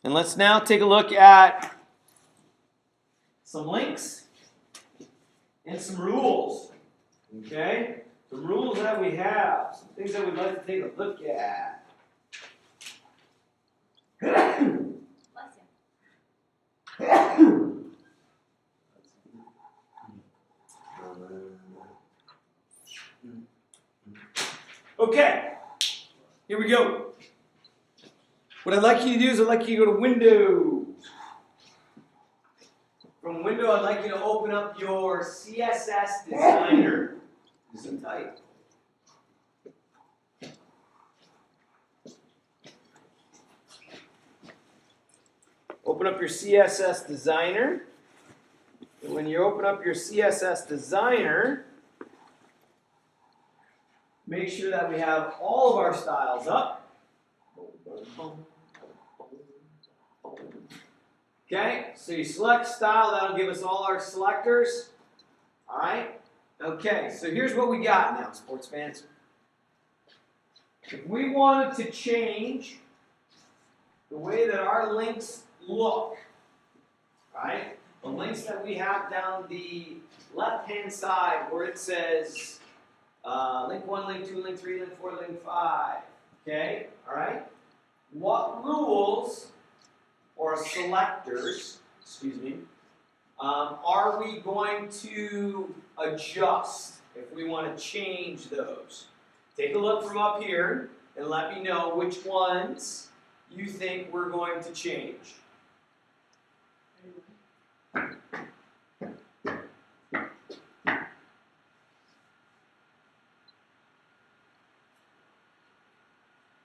And let's now take a look at some links and some rules. Okay? Some rules that we have, some things that we'd like to take a look at. Bless you. Okay, here we go. What I'd like you to do is I'd like you to go to Windows. From Window, I'd like you to open up your CSS Designer. Zoom tight. Open up your CSS Designer. And when you open up your CSS Designer, make sure that we have all of our styles up. Okay, so you select style, that'll give us all our selectors. All right, okay, so here's what we got now, sports fans. If we wanted to change the way that our links look, right? The links that we have down the left-hand side where it says link 1, link 2, link 3, link 4, link 5. Okay, all right? What rules or selectors, excuse me, are we going to adjust if we want to change those? Take a look from up here and let me know which ones you think we're going to change.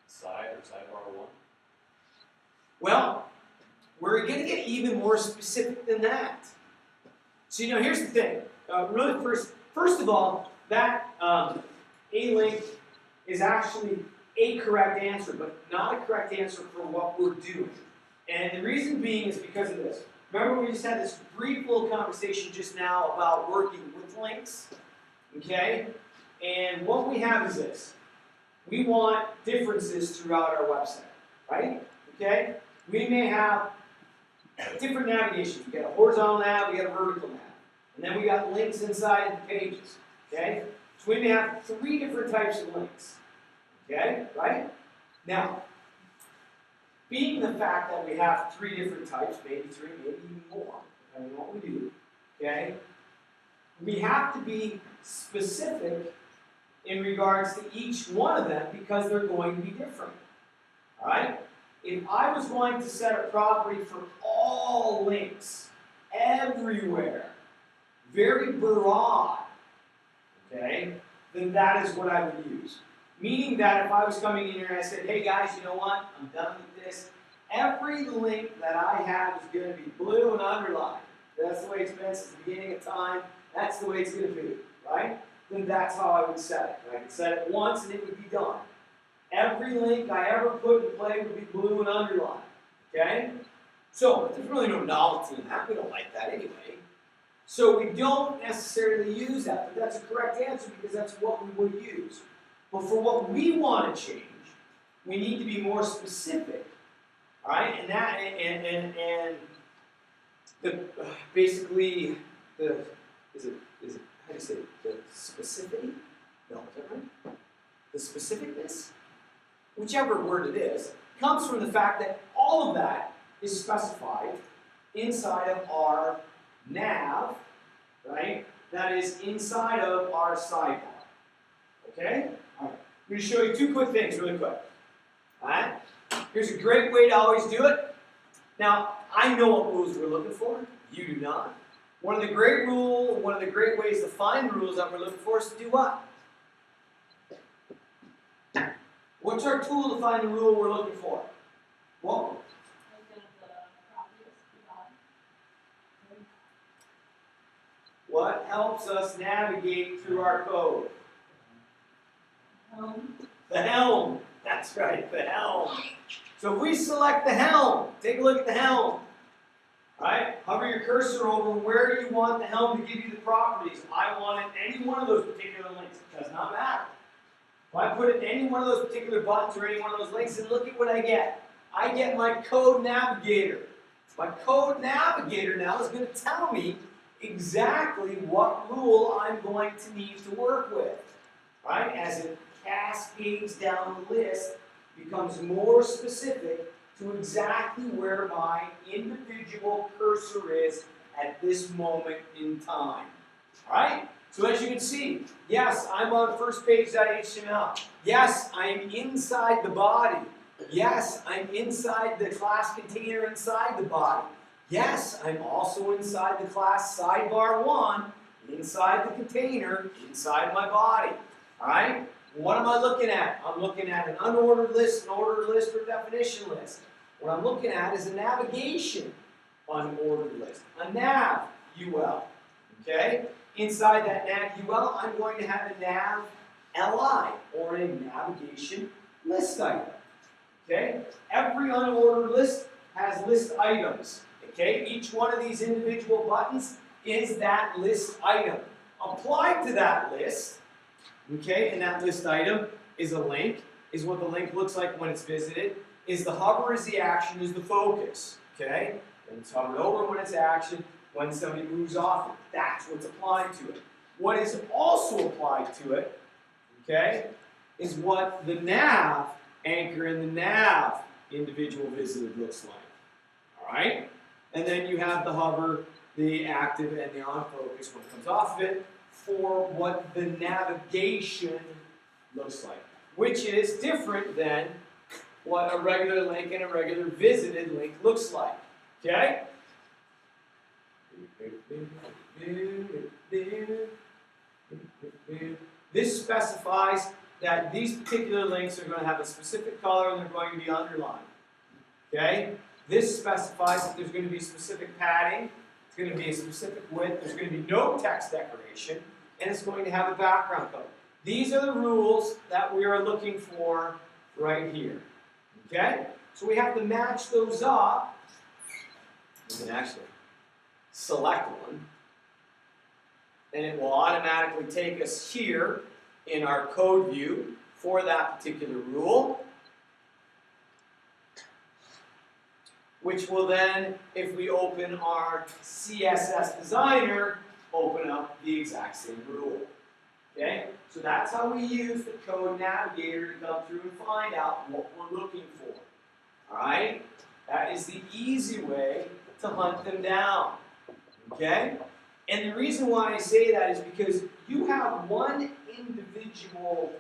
Side or sidebar 1? Well, we're going to get even more specific than that. So, here's the thing. Really, first of all, that A link is actually a correct answer, but not a correct answer for what we're doing. And the reason being is because of this. Remember, we just had this brief little conversation just now about working with links, okay? And what we have is this. We want differences throughout our website, right? Okay? We may have different navigations. We got a horizontal nav, we got a vertical nav. And then we got links inside the pages, okay? So we may have 3 different types of links, okay? Right? Now, being the fact that we have 3 different types, maybe 3, maybe even more, depending on what we do, okay? We have to be specific in regards to each one of them because they're going to be different, all right? If I was going to set a property for all links, everywhere, very broad, okay, then that is what I would use. Meaning that if I was coming in here and I said, hey guys, you know what, I'm done with this. Every link that I have is going to be blue and underlined. That's the way it's been since the beginning of time. That's the way it's going to be, right? Then that's how I would set it. I could set it once and it would be done. Every link I ever put in play would be blue and underlined, okay? So there's really no novelty in that. We don't like that anyway. So we don't necessarily use that, but that's a correct answer because that's what we would use. But for what we want to change, we need to be more specific, all right? And that and the basically the is it how do you say it? The specificity? No, is that right? The specificness, whichever word it is, comes from the fact that all of that is specified inside of our nav, right? That is inside of our sidebar. Okay? All right. I'm going to show you 2 quick things really quick. All right? Here's a great way to always do it. Now, I know what rules we're looking for. You do not. One of the great ways to find rules that we're looking for is to do what? What's our tool to find the rule we're looking for? What? What helps us navigate through our code? The helm. That's right, the helm. So if we select the helm, take a look at the helm. All right? Hover your cursor over where you want the helm to give you the properties. I want it in any one of those particular links. It does not matter. If I put it in any one of those particular buttons or any one of those links, and look at what I get. I get my code navigator. My code navigator now is going to tell me exactly what rule I'm going to need to work with. Right? As it cascades down the list, becomes more specific to exactly where my individual cursor is at this moment in time. Alright? So as you can see, yes, I'm on firstpage.html. Yes, I'm inside the body. Yes, I'm inside the class container inside the body. Yes, I'm also inside the class sidebar 1, inside the container, inside my body. Alright? What am I looking at? I'm looking at an unordered list, an ordered list, or definition list. What I'm looking at is a navigation unordered list, a nav UL. Okay? Inside that nav UL, I'm going to have a nav LI, or a navigation list item. Okay? Every unordered list has list items. Okay? Each one of these individual buttons is that list item. Applied to that list, okay, and that list item is a link, is what the link looks like when it's visited, is the hover is the action, is the focus, okay? And it's hovered over when it's action, when somebody moves off it. That's what's applied to it. What is also applied to it, okay, is what the nav anchor and the nav individual visited looks like, all right? And then you have the hover, the active, and the on focus when it comes off of it, for what the navigation looks like, which is different than what a regular link and a regular visited link looks like. Okay? This specifies that these particular links are going to have a specific color and they're going to be underlined. Okay? This specifies that there's going to be specific padding. It's going to be a specific width. There's going to be no text decoration, and it's going to have a background color. These are the rules that we are looking for right here. Okay? So we have to match those up. We can actually select one, and it will automatically take us here in our code view for that particular rule, which will then, if we open our CSS designer, open up the exact same rule. Okay? So that's how we use the code navigator to come through and find out what we're looking for. Alright? That is the easy way to hunt them down. Okay? And the reason why I say that is because you have one individual,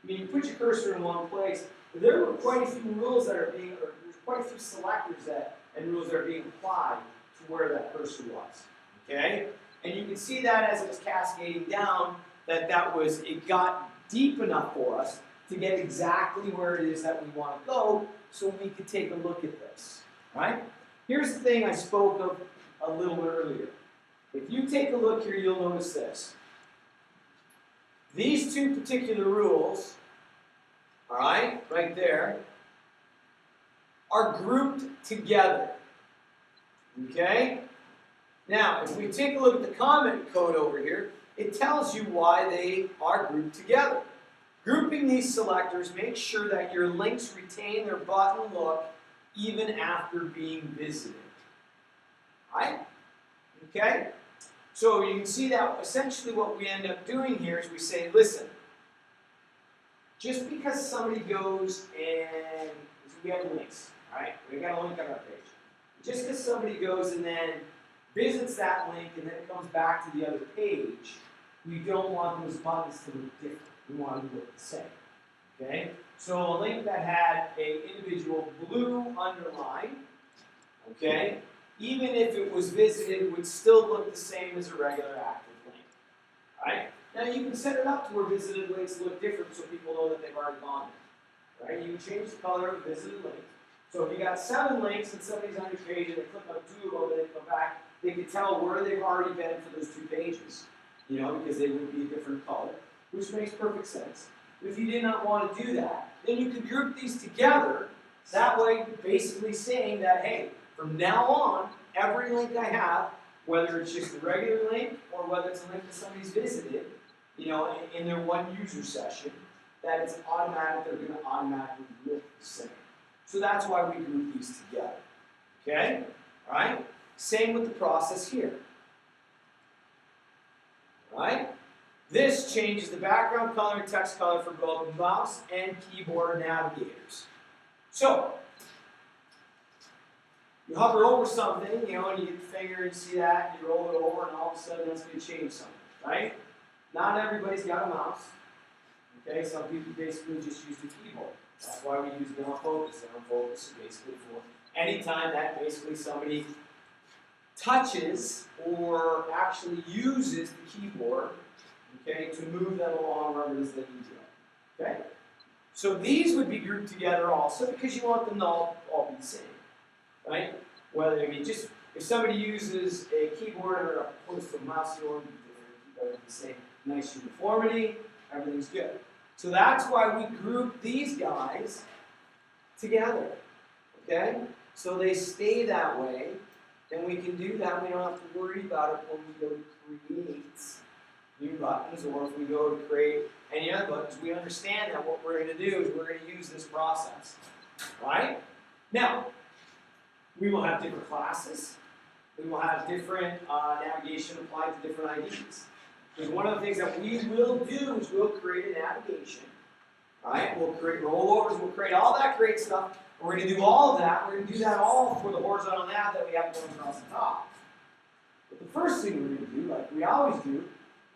I mean, you put your cursor in one place, but there are quite a few rules that are being, or there's quite a few selectors and rules that are being applied to where that cursor was. Okay? And you can see that as it was cascading down, it got deep enough for us to get exactly where it is that we want to go so we could take a look at this. Right? Here's the thing I spoke of a little earlier. If you take a look here, you'll notice this. These two particular rules, all right, right there, are grouped together. Okay? Now, if we take a look at the comment code over here, it tells you why they are grouped together. Grouping these selectors makes sure that your links retain their button look even after being visited. Right? Okay? So you can see that essentially what we end up doing here is we say, listen, just because somebody goes and we have links, right? We've got a link on our page. Just because somebody goes and then visits that link and then comes back to the other page, we don't want those buttons to look different. We want them to look the same. Okay? So a link that had an individual blue underline, okay, even if it was visited, would still look the same as a regular active link. Right? Now you can set it up to where visited links look different so people know that they've already gone there. Right? You can change the color of a visited link. So if you got 7 links and somebody's on your page and they click on 2 of them and they come back, they can tell where they've already been for those 2 pages. You know, because they would be a different color, which makes perfect sense. If you did not want to do that, then you could group these together. That way, basically saying that, hey, from now on, every link I have, whether it's just a regular link or whether it's a link that somebody's visited, you know, in their one user session, that it's automatic, they're going to automatically look the same. So that's why we group these together. Okay? All right? Same with the process here. All right? This changes the background color and text color for both mouse and keyboard navigators. So, you hover over something, and you get the finger and see that, and you roll it over, and all of a sudden that's going to change something, right? Not everybody's got a mouse. Okay, some people basically just use the keyboard. That's why we use down focus. Down focus is basically for anytime that basically somebody touches or actually uses the keyboard, okay, to move them along wherever it is that you do. Okay? So these would be grouped together also because you want them to all be the same. Right? Whether, just if somebody uses a keyboard or opposed to a mouse, you want them to be different, keep the same nice uniformity, everything's good. So that's why we group these guys together. Okay? So they stay that way, and we can do that. We don't have to worry about it when we go to create new buttons, or if we go to create any other buttons. We understand that what we're going to do is we're going to use this process. Right? Now, we will have different classes. We will have different navigation applied to different IDs. Because one of the things that we will do is we'll create a navigation. Right? We'll create rollovers, we'll create all that great stuff. We're going to do all of that. We're going to do that all for the horizontal nav that we have going across the top. But the first thing we're going to do, like we always do,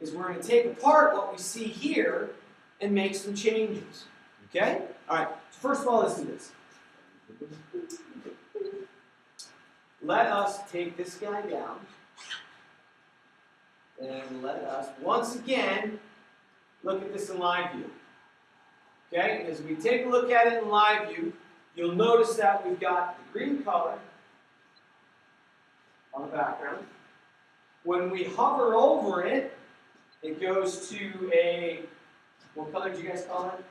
is we're going to take apart what we see here and make some changes. Okay? All right. So first of all, let's do this. Let us take this guy down, and let us, once again, look at this in live view. Okay, as we take a look at it in live view, you'll notice that we've got the green color on the background. When we hover over it, it goes to a, what color did you guys call it?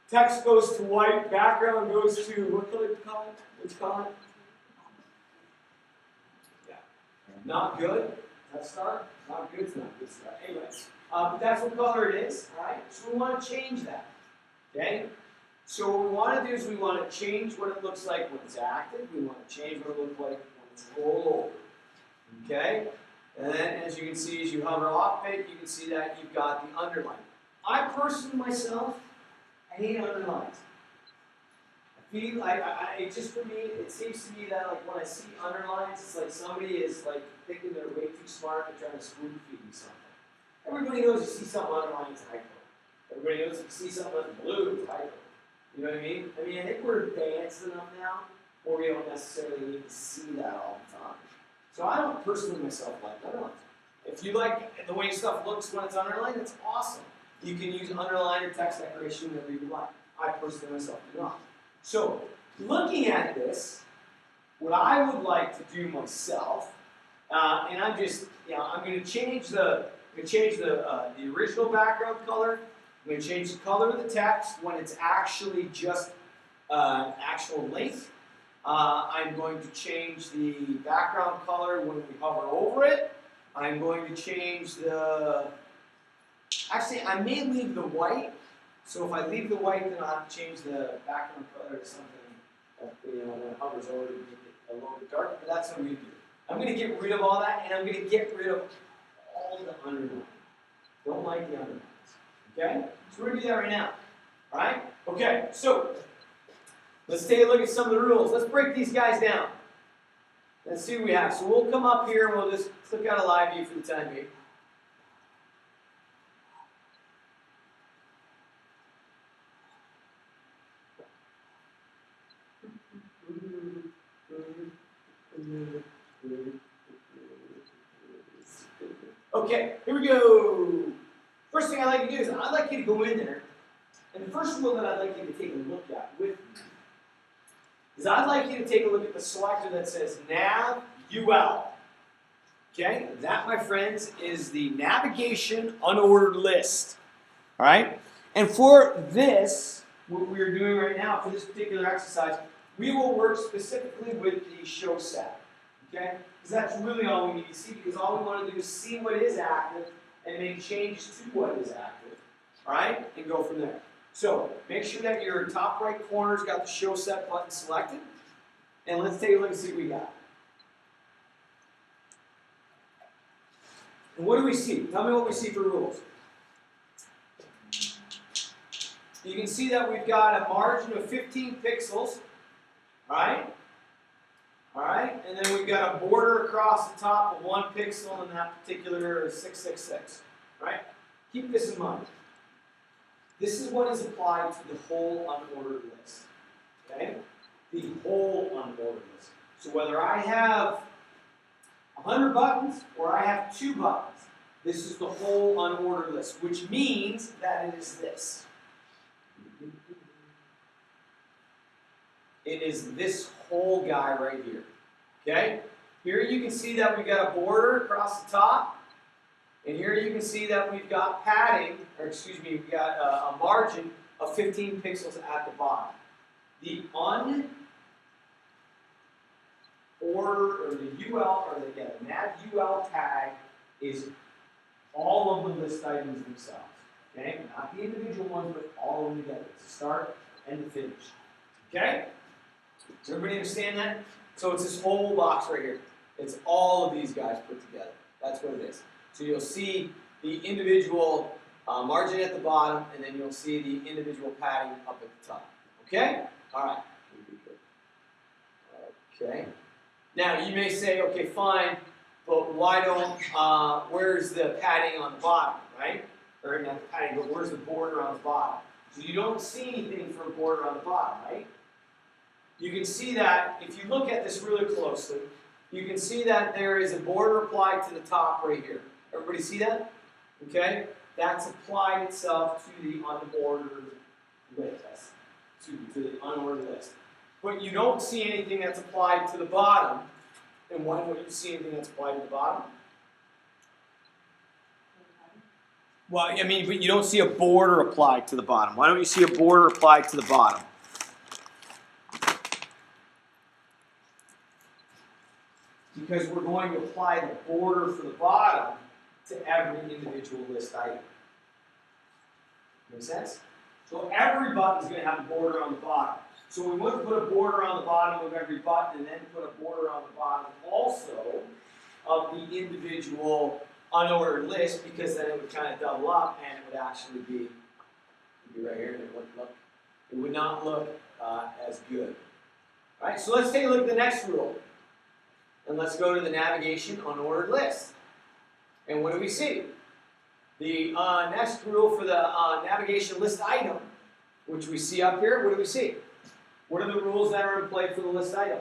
Text goes to white, background goes to, what color did you call it? What'd you call it? Yeah. Not good. That star? Not good, it's not good star. Anyways, but that's what color it is, right? So we want to change that. Okay? So what we want to do is we want to change what it looks like when it's active. We want to change what it looks like when it's rolled over. Okay? And then as you can see, as you hover off it, you can see that you've got the underline. I personally myself, I hate underlines. I feel like, just for me, it seems to me that like when I see underlines, it's like somebody is like thinking they're way too smart and trying to spoon feed me something. Everybody knows you see something underlined, it's a typo. Everybody knows if you see something that's blue, it's a typo. You know what I mean? I think we're advanced enough now where we don't necessarily need to see that all the time. So I don't personally myself like underlines. If you like the way stuff looks when it's underlined, it's awesome. You can use underline or text decoration whenever you like. I personally myself do not. So, looking at this, what I would like to do myself, and I'm just, I'm going to change the original background color. I'm going to change the color of the text when it's actually just actual length. I'm going to change the background color when we hover over it. I'm going to change the. Actually, I may leave the white. So if I leave the white, then I'll have to change the background color to something that, when it hovers over to make it a little bit darker. But that's what I'm going to do. I'm going to get rid of all that, and I'm going to get rid of all the underlines. Don't like the underlines. Okay? So we're going to do that right now. All right? Okay, so let's take a look at some of the rules. Let's break these guys down. Let's see what we have. So we'll come up here, and we'll just click out a live view for the time being. Okay, here we go. First thing I'd like to do is I'd like you to go in there, and the first rule that I'd like you to take a look at with me is I'd like you to take a look at the selector that says Nav UL. Okay, that, my friends, is the navigation unordered list. All right, and for this, what we're doing right now, for this particular exercise, we will work specifically with the show set. Okay? Because that's really all we need to see, because all we want to do is see what is active and make changes to what is active. Alright? And go from there. So make sure that your top right corner's got the Show Set button selected. And let's take a look and see what we got. And what do we see? Tell me what we see for rules. You can see that we've got a margin of 15 pixels. Alright? Alright? And then we've got a border across the top of 1 pixel in that particular 666. Right? Keep this in mind. This is what is applied to the whole unordered list. Okay? The whole unordered list. So whether I have 100 buttons or I have 2 buttons, this is the whole unordered list, which means that it is this. It is this whole guy right here. Okay? Here you can see that we've got a border across the top. And here you can see that we've got padding, or excuse me, we've got a margin of 15 pixels at the bottom. The unordered, or the UL, or the nav UL tag is all of the list items themselves. Okay? Not the individual ones, but all of them together. It's the start and the finish. Okay? Does everybody understand that? So it's this whole box right here. It's all of these guys put together. That's what it is. So you'll see the individual margin at the bottom, and then you'll see the individual padding up at the top. Okay? All right. Okay. Now you may say, okay, fine, but why don't? Where's the padding on the bottom, right? Or not the padding, but where's the border on the bottom? So you don't see anything for a border on the bottom, right? You can see that if you look at this really closely, you can see that there is a border applied to the top right here. Everybody see that? Okay? That's applied itself to the unordered list. To the unordered list. But you don't see anything that's applied to the bottom. And why don't you see anything that's applied to the bottom? Well, I mean, but you don't see a border applied to the bottom. Why don't you see a border applied to the bottom? Because we're going to apply the border for the bottom to every individual list item. Make sense? So every button is going to have a border on the bottom. So we want to put a border on the bottom of every button and then put a border on the bottom also of the individual unordered list, because then it would kind of double up and it would actually be right here, and it would not look as good. All right, so let's take a look at the next rule. And let's go to the navigation unordered list. And what do we see? The next rule for the navigation list item, which we see up here, what do we see? What are the rules that are in play for the list item?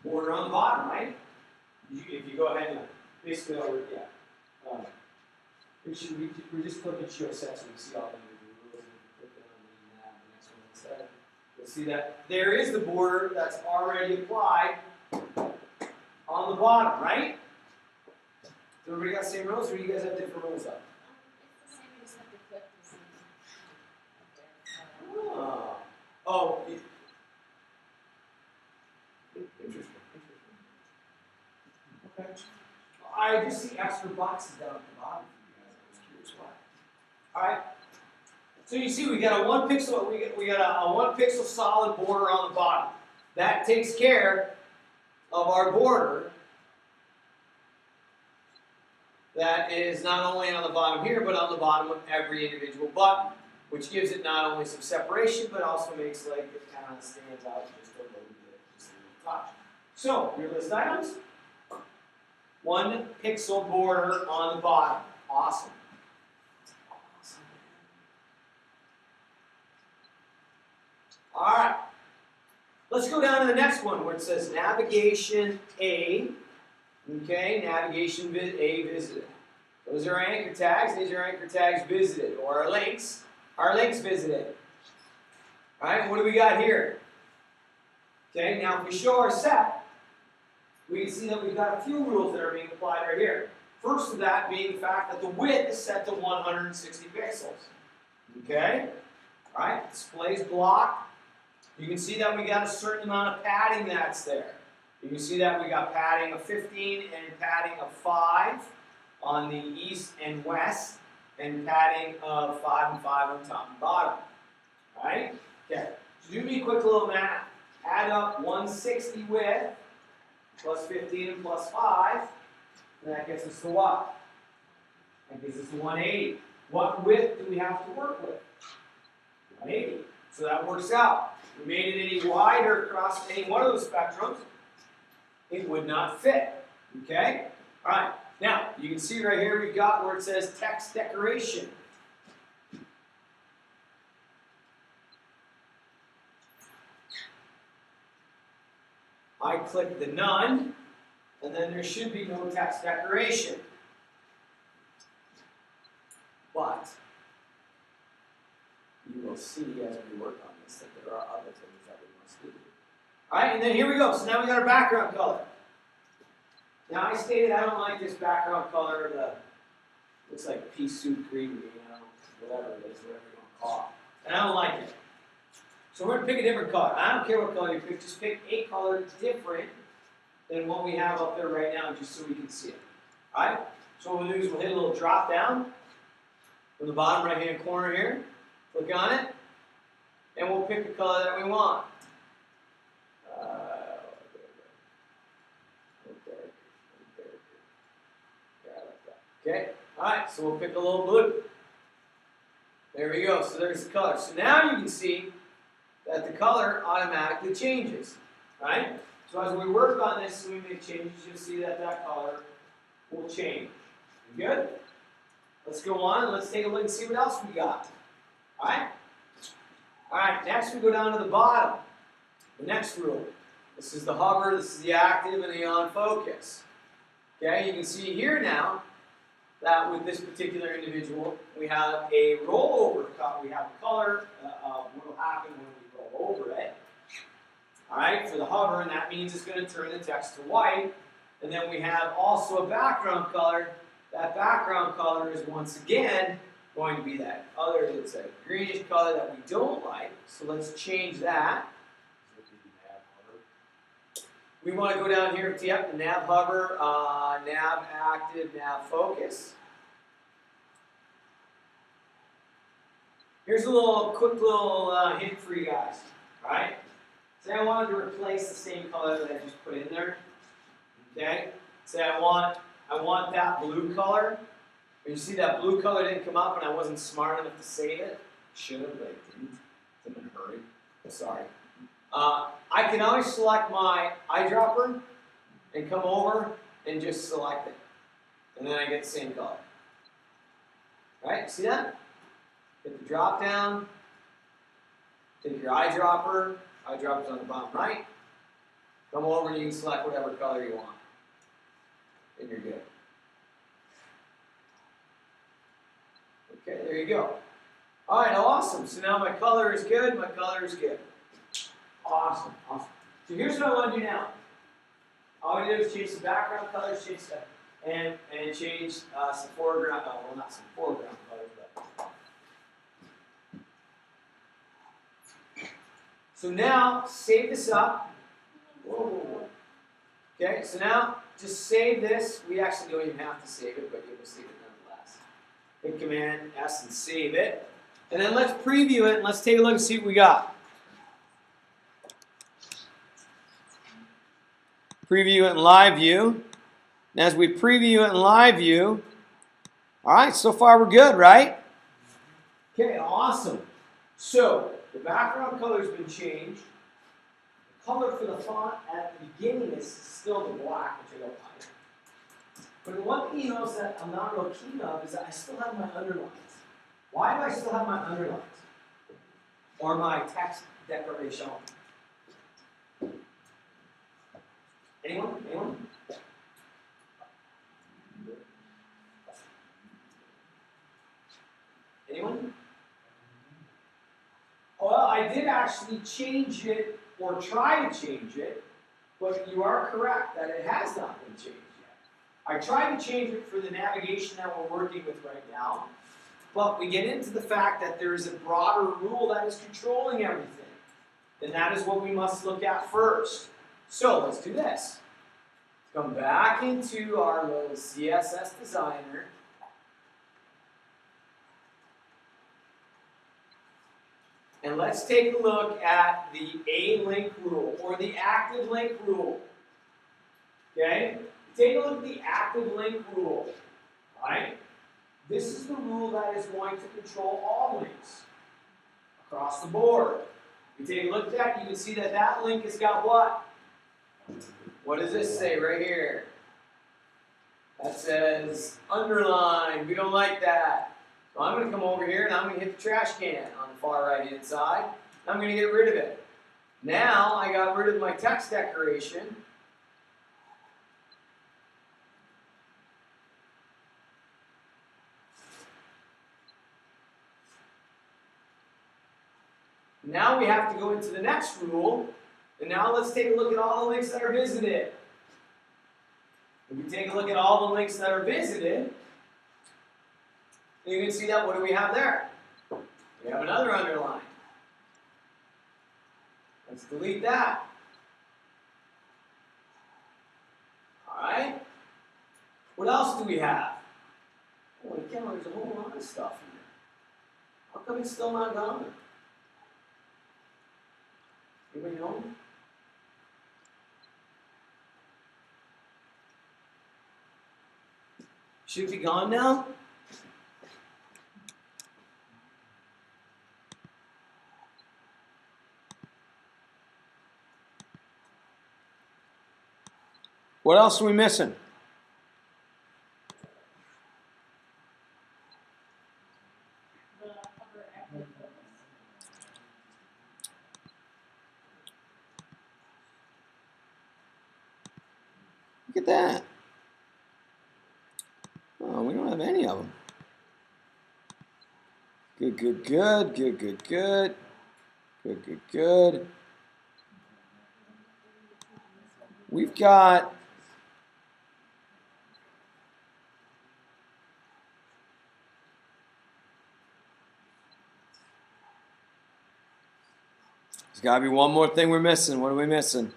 Border on the bottom, right? If you go ahead and basically over, yeah. We're just clicking Show Set so we see all the rules. Click on the next one instead. You'll see that there is the border that's already applied on the bottom, right? Does everybody got the same rules, or do you guys have different rules up? It's the same, you just have to click the same. Oh, interesting. Okay. I just see extra boxes down at the bottom for you guys. I was curious why. All right. So you see, we got a 1 pixel. We got a 1 pixel solid border on the bottom. That takes care of our border. That is not only on the bottom here, but on the bottom of every individual button, which gives it not only some separation, but also makes like it kind of stands out just a little bit, just a little touch. So your list items, 1 pixel border on the bottom. Awesome. All right. Let's go down to the next one where it says navigation A. Okay, navigation A visited. Those are our anchor tags. These are anchor tags visited, or our links. Our links visited. All right, what do we got here? Okay, now if we show our set, we can see that we've got a few rules that are being applied right here. First of that being the fact that the width is set to 160 pixels. Okay? All right, displays block. You can see that we got a certain amount of padding that's there. You can see that we got padding of 15 and padding of 5 on the east and west. and padding of 5 and 5 on top and bottom. Alright? Okay. So do me a quick little math. Add up 160 width plus 15 and plus 5. And that gets us to what? That gives us 180. What width do we have to work with? 180. So that works out. If we made it any wider across any one of those spectrums, it would not fit. Okay? Alright. Now, you can see right here we've got where it says text decoration. I click the none, and then there should be no text decoration. But you will see as we work on this that there are other things that we must do. Alright, and then here we go. So now we got our background color. Now I stated I don't like this background color, the looks like pea soup green, whatever it is, whatever you want to call it. And I don't like it. So we're going to pick a different color. I don't care what color you pick, just pick a color different than what we have up there right now, just so we can see it. Alright? So what we'll do is we'll hit a little drop down from the bottom right hand corner here. Click on it, and we'll pick the color that we want. Okay, alright, so we'll pick a little blue. There we go, so there's the color. So now you can see that the color automatically changes, right? So as we work on this and we make changes, you'll see that that color will change. You good? Let's go on and let's take a look and see what else we got. Alright? Alright, next we go down to the bottom. The next rule. This is the hover, this is the active, and the on focus. Okay, you can see here now that with this particular individual, we have a rollover. We have a color of what will happen when we roll over it. Alright, for the hover, and that means it's going to turn the text to white. And then we have also a background color. That background color is once again going to be that other, it's a greenish color that we don't like. So let's change that. We want to go down here to the nav hover, nav active, nav focus. Here's a quick little hint for you guys. Alright? Say I wanted to replace the same color that I just put in there. Okay? Say I want that blue color. And you see that blue color didn't come up and I wasn't smart enough to save it. Should have, but I didn't. I'm in a hurry. Sorry. I can always select my eyedropper and come over and just select it. And then I get the same color. Right? See that? Hit the drop down. Take your eyedropper. Eyedropper's on the bottom right. Come over and you can select whatever color you want. And you're good. Okay, there you go. Alright, awesome. So now my color is good, my color is good. Awesome, awesome. So here's what I want to do now. All we do is change the background colors, change stuff, and change some foreground, well not some foreground colors, but. So now, save this up. Whoa. Okay, so now, just save this. We actually don't even have to save it, but you will save it nonetheless. Hit Command S and save it. And then let's preview it and let's take a look and see what we got. Preview it in live view. And as we preview it in live view, all right, so far we're good, right? Okay, awesome. So the background color has been changed. The color for the font at the beginning is still the black, which I don't like. But the one thing you notice that I'm not real keen of is that I still have my underlines. Why do I still have my underlines? Or my text declaration? Anyone? Anyone? Anyone? Well, I did actually change it, or try to change it, but you are correct that it has not been changed yet. I tried to change it for the navigation that we're working with right now, but we get into the fact that there is a broader rule that is controlling everything. And that is what we must look at first. So let's do this. Come back into our little CSS designer. And let's take a look at the A-link rule, or the active link rule. Okay? Take a look at the active link rule. Right? This is the rule that is going to control all links across the board. If you take a look at that, you can see that that link has got what? What does this say right here? That says underline. We don't like that. So I'm going to come over here and I'm going to hit the trash can on the far right hand side. I'm going to get rid of it. Now I got rid of my text decoration. Now we have to go into the next rule, and now let's take a look at all the links that are visited. If we take a look at all the links that are visited, you can see that, what do we have there? We have another underline. Let's delete that. Alright? What else do we have? Holy cow, there's a whole lot of stuff here. How come it's still not gone? Anybody know? Should be gone now? What else are we missing? The upper active focus. Look at that. Oh, we don't have any of them. Good, good, good, good, good, good. Good, good, good. We've got there's got to be one more thing we're missing. What are we missing?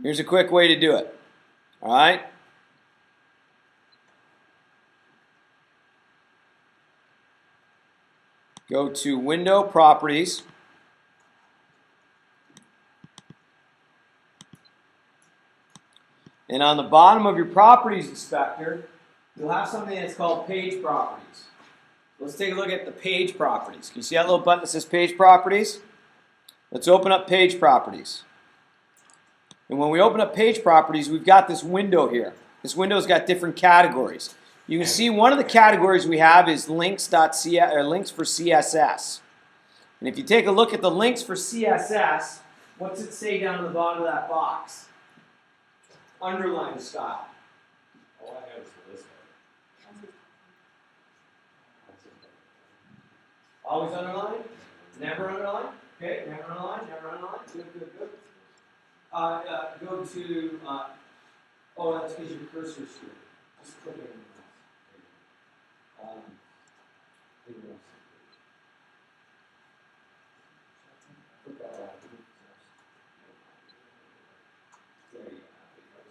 Here's a quick way to do it. All right? Go to Window, Properties. And on the bottom of your Properties Inspector, you'll have something that's called Page Properties. Let's take a look at the Page Properties. Can you see that little button that says Page Properties? Let's open up Page Properties. And when we open up Page Properties, we've got this window here. This window's got different categories. You can see one of the categories we have is links for CSS. And if you take a look at the links for CSS, what's it say down at the bottom of that box? Underline style. All I have is the list. Always underline? Never underline? Okay, never underline, never underline. Good, good, good. Go to, oh, that's because your cursor's here. Just click it.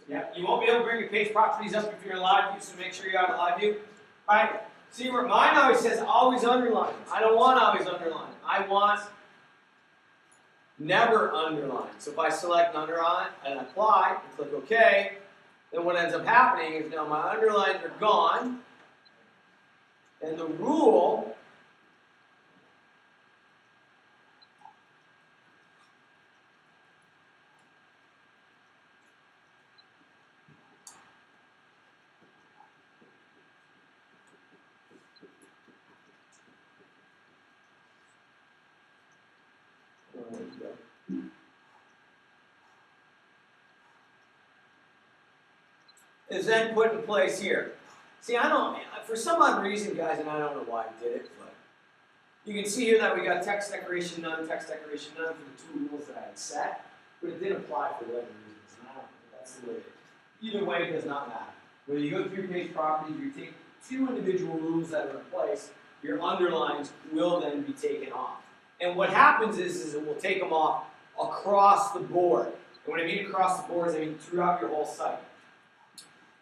Yeah, you won't be able to bring your page properties up if you're in live view, so make sure you're out of live view. All right, see where mine always says always underline. I don't want always underline. I want never underline. So if I select underline and apply and click OK, then what ends up happening is now my underlines are gone, and the rule is then put in place here. See, I don't, for some odd reason, guys, and I don't know why I did it, but you can see here that we got text decoration none for the two rules that I had set, but it didn't apply for whatever reasons, and I don't know, that's the way it is. Either way, it does not matter. when you go through your page properties, you take two individual rules that are in place, your underlines will then be taken off. And what happens is it will take them off across the board. And when I mean across the board, I mean throughout your whole site.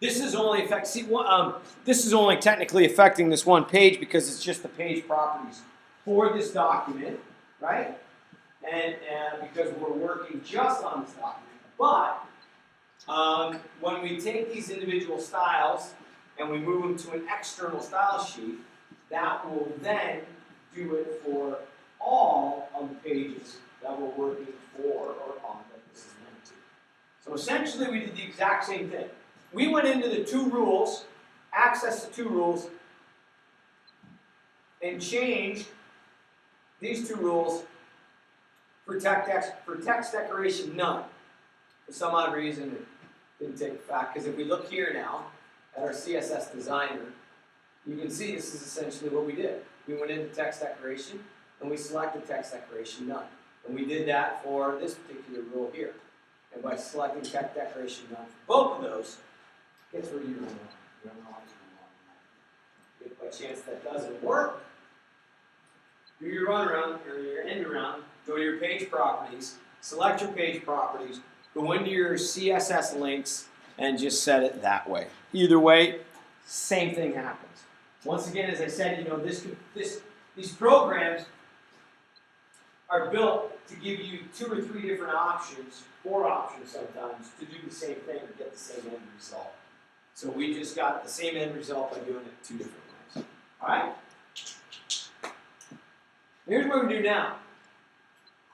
This is only this is only technically affecting this one page because it's just the page properties for this document, right? And because we're working just on this document. But when we take these individual styles and we move them to an external style sheet, that will then do it for all of the pages that we're working for or on that this is meant to. So essentially we did the exact same thing. We went into the two rules, access to two rules, and changed these two rules for text decoration none. For some odd reason, it didn't take effect. Because if we look here now at our CSS designer, you can see this is essentially what we did. We went into text decoration and we selected text decoration none. And we did that for this particular rule here. And by selecting text decoration none for both of those, guess where you're going. If by chance that doesn't work, do your run around or your end around, go to your page properties, select your page properties, go into your CSS links, and just set it that way. Either way, same thing happens. Once again, as I said, you know, these programs are built to give you 2 or 3 different options, 4 options sometimes, to do the same thing or get the same end result. So we just got the same end result by doing it 2 different ways. All right? Here's what we do now.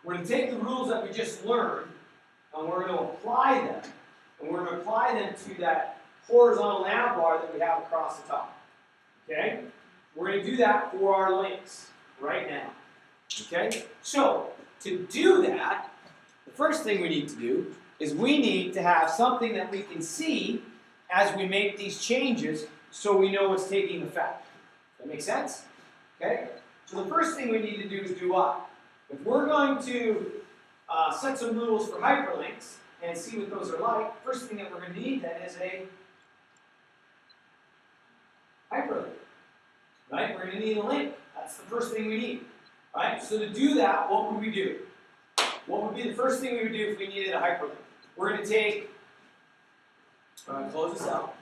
We're going to take the rules that we just learned, and we're going to apply them. And we're going to apply them to that horizontal navbar that we have across the top. Okay? We're going to do that for our links right now. Okay? So, to do that, the first thing we need to do is we need to have something that we can see as we make these changes so we know what's taking effect. That make sense? Okay? So the first thing we need to do is do what? If we're going to set some rules for hyperlinks and see what those are like, first thing that we're going to need then is a hyperlink. Right? We're going to need a link. That's the first thing we need. Right? So to do that, what would we do? What would be the first thing we would do if we needed a hyperlink? We're going to take, close this out.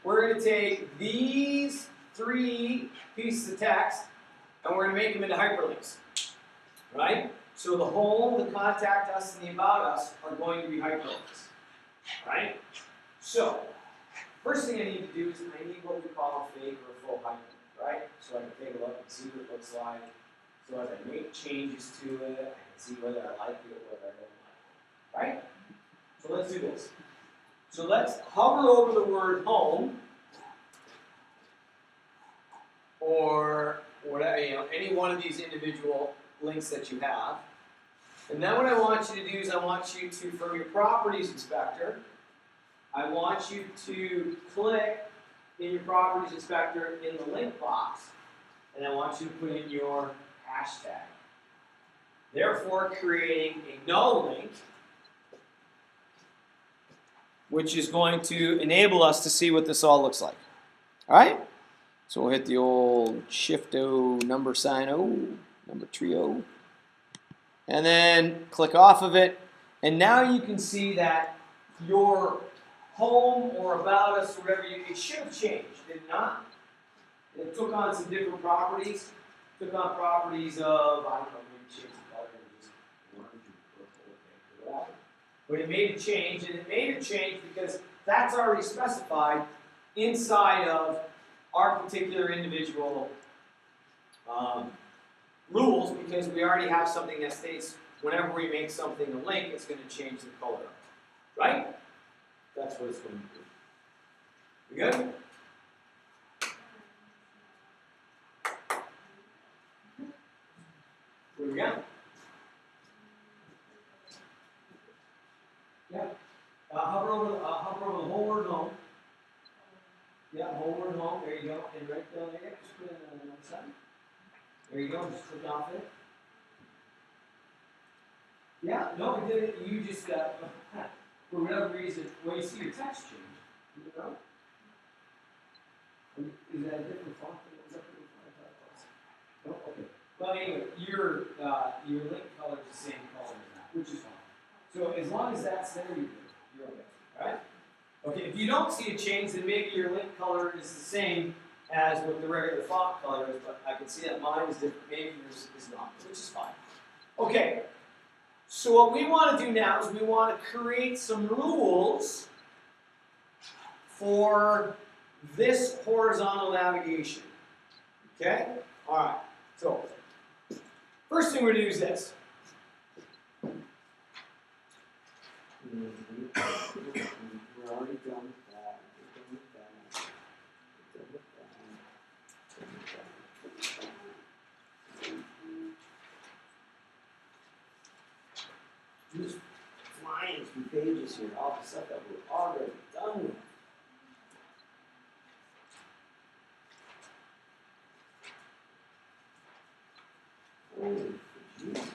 We're going to take these 3 pieces of text and we're going to make them into hyperlinks. Right? So the home, the contact us, and the about us are going to be hyperlinks. Right? So, first thing I need to do is I need what we call a fake or a full hyperlink. Right? So I can take a look and see what it looks like. So as I make changes to it, I can see whether I like it or whether I don't like it. Right? So let's do this. So let's hover over the word home, or whatever, you know, any one of these individual links that you have. And then what I want you to do is I want you to, from your properties inspector, I want you to click in your properties inspector in the link box, and I want you to put in your hashtag. Therefore, creating a null link, which is going to enable us to see what this all looks like. All right? So we'll hit the old Shift-O, number sign O, number tree O, and then click off of it. And now you can see that your home or about us, or whatever, it should have changed, did it not? It took on some different properties. Took on properties of, I don't know, maybe change the color, just orange or purple, or whatever. But it made a change, and it made a change because that's already specified inside of our particular individual rules, because we already have something that states whenever we make something a link, it's going to change the color. Right? That's what it's going to do. We good? Where we go? Yeah. Hover over the whole word home. Yeah, whole word home. There you go. And right down there, just put it on the other side. There you go. Just click off it. Yeah. No, it did it. You just for whatever reason, well, you see your text change. You know? Is that a different font than it was up here before I thought it was? Oh, okay. Well, anyway, your link color is the same color as that, which is fine. So as long as that's there, you're okay. Alright? Okay, if you don't see a change, then maybe your link color is the same as what the regular font color is, but I can see that mine is different, maybe yours is not, which is fine. Okay, so what we want to do now is we want to create some rules for this horizontal navigation. Okay? Alright, so first thing we're going to do is this. We're already done with that. We're done with that. We're done with that. Just flying through pages here, all the stuff that we're already done with. Holy Jesus.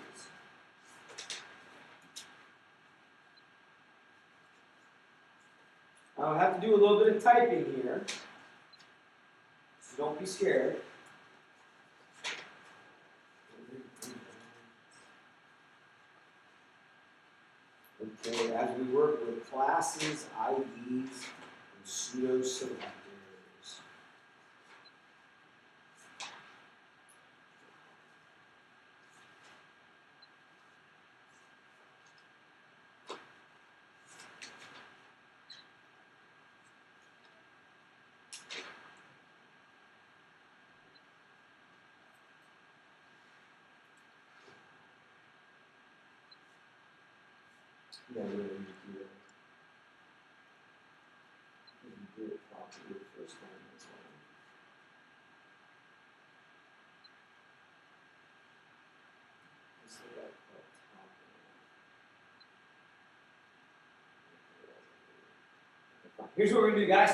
I'll have to do a little bit of typing here, so don't be scared. Okay, as we work with classes, IDs, and pseudo selectors. Yeah, we really need to do it. We did it properly the first time, that's why. Let's look at the top one. Here's what we're going to do, guys.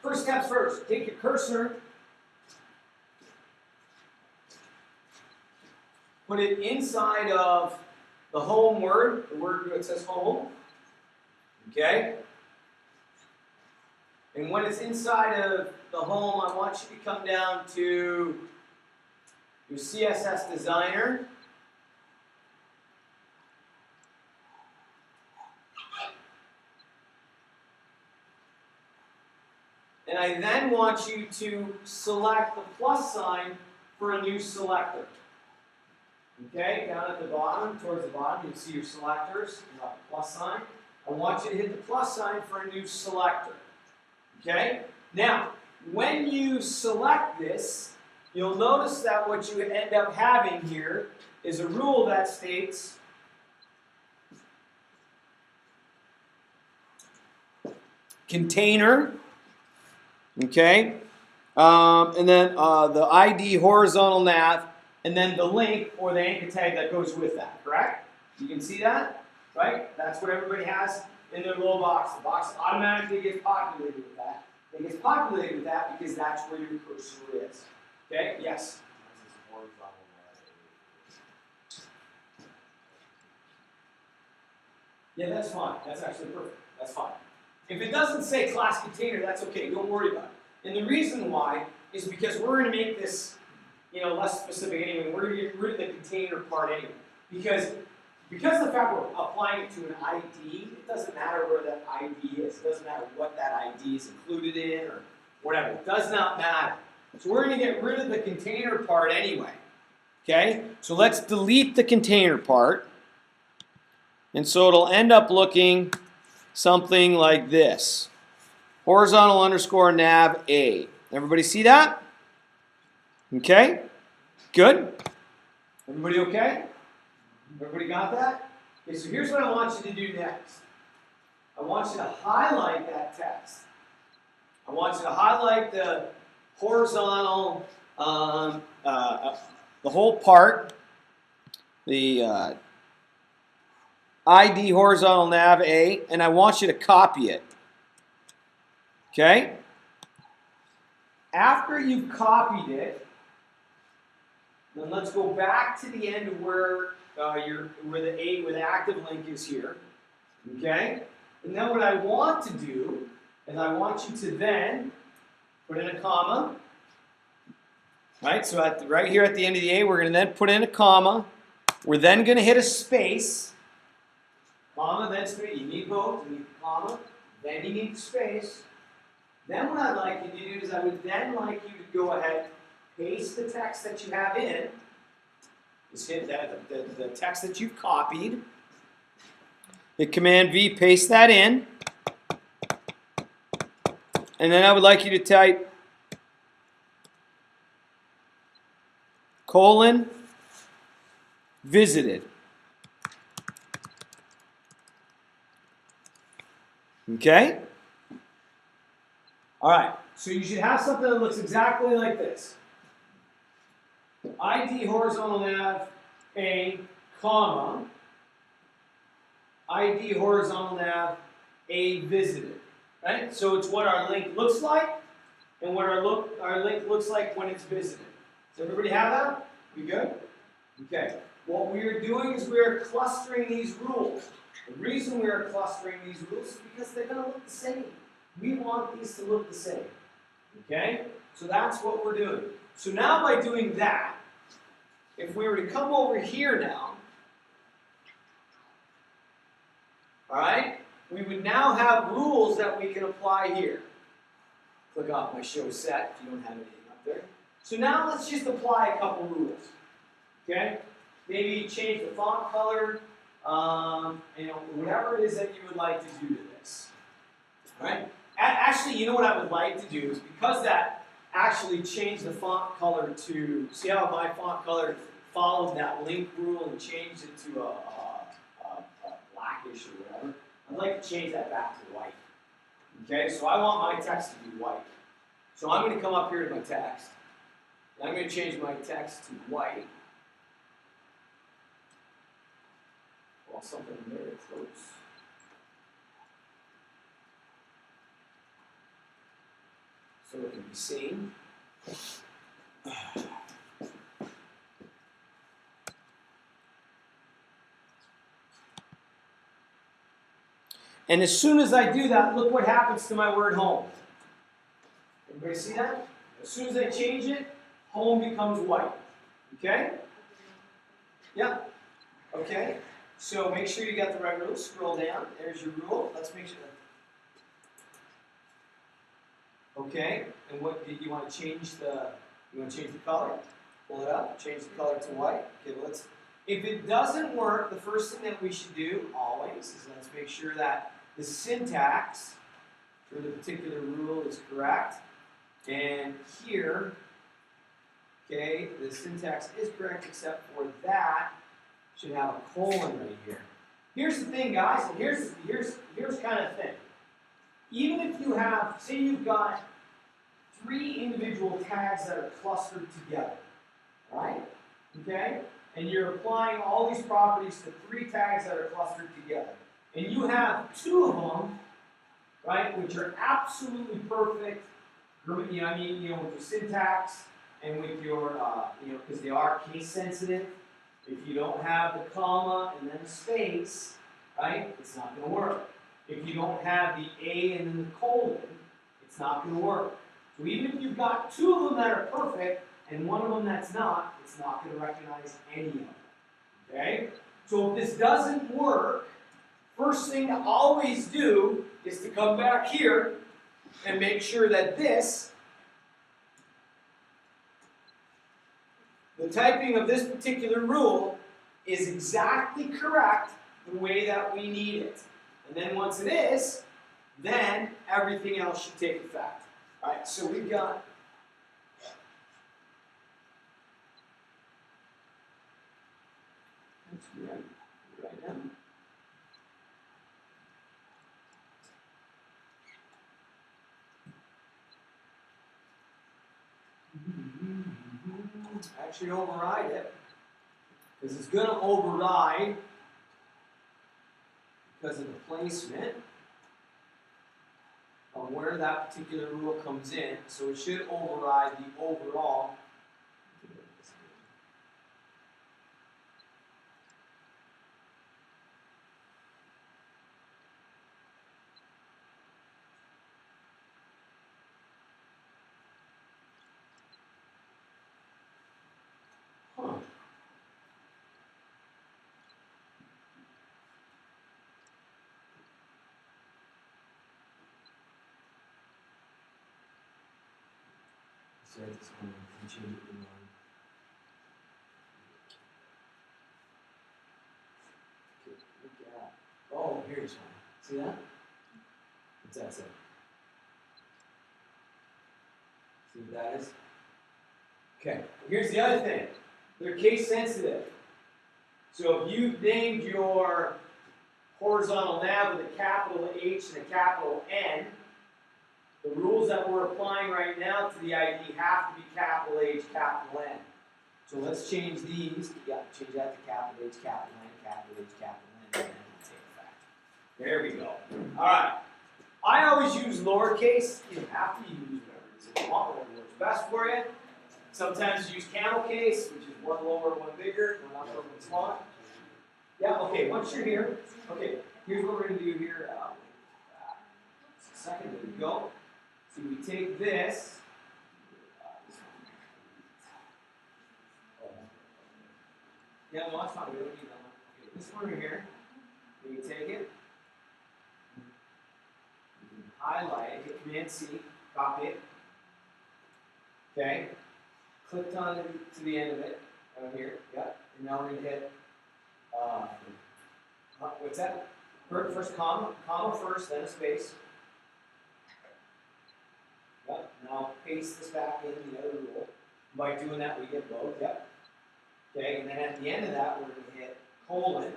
First steps first. Take your cursor, put it inside of the home word, the word that says home. Okay? And when it's inside of the home, I want you to come down to your CSS designer. And I then want you to select the plus sign for a new selector. Okay, down at the bottom, towards the bottom, you see your selectors. You have the plus sign. I want you to hit the plus sign for a new selector. Okay? Now, when you select this, you'll notice that what you end up having here is a rule that states container, okay, and then the ID horizontal nav, and then the link or the anchor tag that goes with that, correct? You can see that, right? That's what everybody has in their little box. The box automatically gets populated with that. It gets populated with that because that's where your cursor is. Okay, yes? Yeah, that's fine. That's actually perfect. That's fine. If it doesn't say class container, that's okay. Don't worry about it. And the reason why is because we're going to make this, less specific anyway. We're going to get rid of the container part anyway. Because of the fact we're applying it to an ID, it doesn't matter where that ID is. It doesn't matter what that ID is included in or whatever. It does not matter. So we're going to get rid of the container part anyway. Okay? So let's delete the container part. And so it'll end up looking something like this. Horizontal underscore nav A. Everybody see that? Okay? Good? Everybody okay? Everybody got that? Okay, so here's what I want you to do next. I want you to highlight that text. I want you to highlight the horizontal, the whole part, the ID horizontal nav A, and I want you to copy it. Okay? After you've copied it, then let's go back to the end of where the active link is here. Okay? And then what I want to do is I want you to then put in a comma, Right, so right here at the end of the A, we're going to then put in a comma. We're then going to hit a space. Comma, then space. You need both. You need the comma, then you need the space. Then what I'd like you to do is I would then like you to go ahead, paste the text that you have in. Just hit the text that you've copied. Hit Command V, paste that in. And then I would like you to type colon visited. Okay? All right, so you should have something that looks exactly like this. ID horizontal nav A, comma, ID horizontal nav A visited. Right? So it's what our link looks like and what our link looks like when it's visited. Does everybody have that? We good? Okay. What we are doing is we are clustering these rules. The reason we are clustering these rules is because they're going to look the same. We want these to look the same. Okay? So that's what we're doing. So now by doing that, if we were to come over here now, all right, we would now have rules that we can apply here. Click off my show set if you don't have anything up there. So now let's just apply a couple rules. Okay? Maybe change the font color, whatever it is that you would like to do to this. All right? Actually, you know what I would like to do is because that actually changed the font color to, see how my font color followed that link rule and changed it to a blackish or whatever. I'd like to change that back to white. Okay, so I want my text to be white. So I'm going to come up here to my text. And I'm going to change my text to white. Well, something in there that floats. So it can be seen. And as soon as I do that, look what happens to my word home. Everybody see that? As soon as I change it, home becomes white. Okay? Yeah. Okay. So make sure you got the right rule. Scroll down. There's your rule. Let's make sure. Okay. And what you want to change the? You want to change the color? Pull it up. Change the color to white. Okay. Well, let's. If it doesn't work, the first thing that we should do always is let's make sure that the syntax for the particular rule is correct. And here, okay, the syntax is correct except for that should have a colon right here. Here's the thing, guys, and here's kind of the thing. Even if you have, say you've got 3 individual tags that are clustered together, right? Okay? And you're applying all these properties to 3 tags that are clustered together. And you have 2 of them, right, which are absolutely perfect, with your syntax and with your, because they are case sensitive. If you don't have the comma and then a space, right, it's not going to work. If you don't have the A and then the colon, it's not going to work. So even if you've got 2 of them that are perfect and 1 of them that's not, it's not going to recognize any of them. Okay? So if this doesn't work, first thing to always do is to come back here and make sure that the typing of this particular rule is exactly correct the way that we need it. And then once it is, then everything else should take effect. All right, so we've got right now. Actually override it, because it's going to override because of the placement of where that particular rule comes in. So it should override the overall. So I just want to change it to 1. Look at. Oh, here's one. See that? What's that say? See what that is? Okay, here's the other thing. They're case sensitive. So if you've named your horizontal nav with a capital H and a capital N, the rules that we're applying right now to the ID have to be capital H, capital N. So let's change these. Yeah, change that to capital H, capital N, capital H, capital N, and then we'll take effect. There we go. All right. I always use lowercase. You don't have to use whatever it is if you want, whatever works best for you. Sometimes you use camel case, which is one lower, one bigger, one upper, one smaller. Yeah, okay, once you're here, okay, here's what we're going to do here. Just a second, there we go. So we take this. Yeah, no, that's fine. We don't need that one. Okay, this one right here. We take it. Highlight it. Hit Command C. Copy it. Okay. Clicked on to the end of it. Down here. Yep. And now we're going to hit. What's that? First comma first, then a space. Yep. Now paste this back into the other rule. By doing that, we get both. Yep. Okay, and then at the end of that, we're going to hit colon.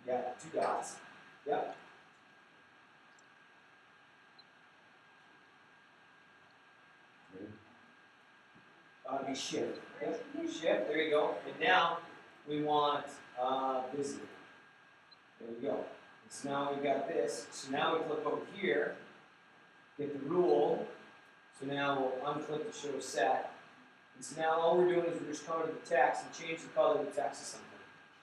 Yeah, 2 dots. Yep. Be shift. Yep. Shift. There you go. And now we want visitor. There we go. And so now we've got this. So now we click over here. Get the rule. So now we'll unclick to show set. And so now all we're doing is we're just coming to the text and change the color of the text to something.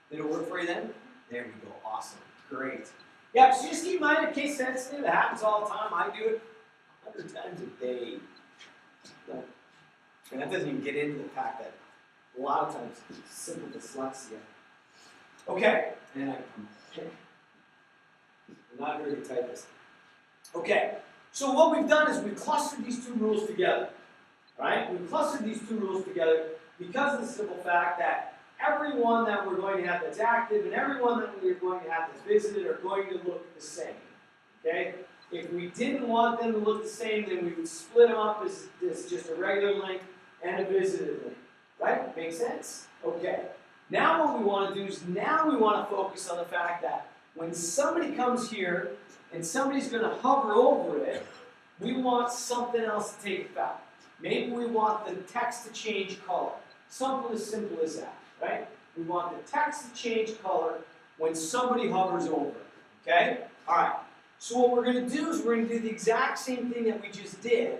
Did it work for you then? There we go. Awesome. Great. Yeah, so just keep in mind, it's case sensitive. It happens all the time. I do it 100 times a day. And that doesn't even get into the fact that a lot of times it's simple dyslexia. Okay, and I'm not a very good typist. Okay, so what we've done is we've clustered these 2 rules together. Right? We've clustered these 2 rules together because of the simple fact that everyone that we're going to have that's active and everyone that we're going to have that's visited are going to look the same. Okay? If we didn't want them to look the same, then we would split them up as just a regular link and a visited link. Right? Make sense? Okay. Now what we want to do is now we want to focus on the fact that when somebody comes here and somebody's going to hover over it, we want something else to take effect. Maybe we want the text to change color. Something as simple as that, right? We want the text to change color when somebody hovers over it, okay? All right, so what we're going to do is we're going to do the exact same thing that we just did,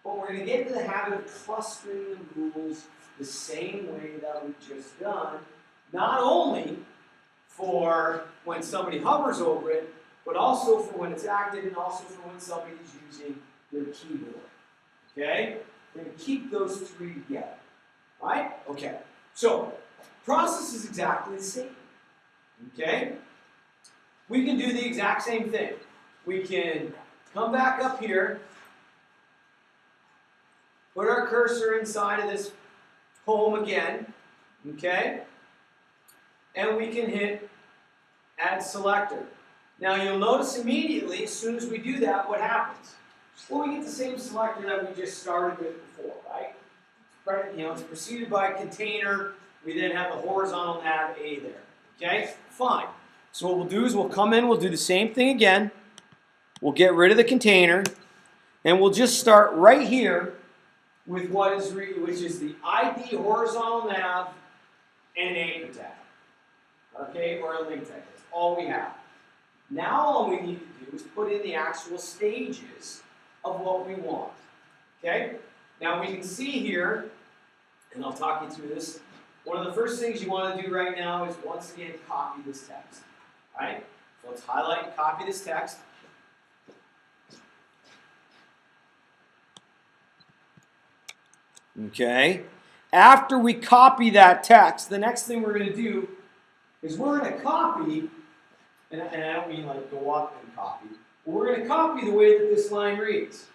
but we're going to get into the habit of clustering the rules the same way that we've just done, not only for when somebody hovers over it, but also for when it's active and also for when somebody's using their keyboard. Okay? We're going to keep those 3 together. Right? Okay. So, process is exactly the same. Okay? We can do the exact same thing. We can come back up here, put our cursor inside of this home again. Okay? And we can hit Add Selector. Now, you'll notice immediately, as soon as we do that, what happens? Well, we get the same selector that we just started with before, right? You know, it's preceded by container. We then have the horizontal nav A there. Okay? Fine. So what we'll do is we'll come in, we'll do the same thing again. We'll get rid of the container, and we'll just start right here with which is the ID horizontal nav and anchor tag. Okay? Or a link tag. That's all we have. Now all we need to do is put in the actual stages of what we want. Okay? Now we can see here, and I'll talk you through this. One of the first things you want to do right now is once again copy this text. Alright? So let's highlight and copy this text. Okay? After we copy that text, the next thing we're going to do is we're going to copy, and I don't mean like go up and copy, but we're going to copy the way that this line reads.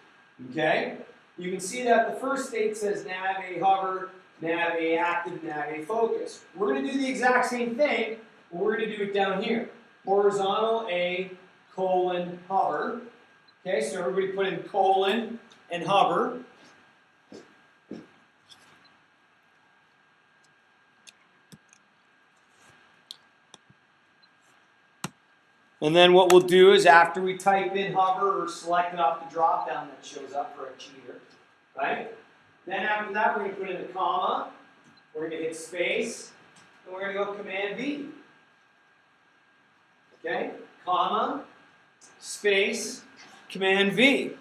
Okay? You can see that the first state says nav A hover, nav A active, nav A focus. We're going to do the exact same thing, but we're going to do it down here. Horizontal A colon hover. Okay, so everybody put in colon and hover. And then what we'll do is after we type in hover or select it off the drop down that shows up for a cheater, right? Then after that we're going to put in a comma, we're going to hit space, and we're going to go Command V. Okay? Comma, space, Command V.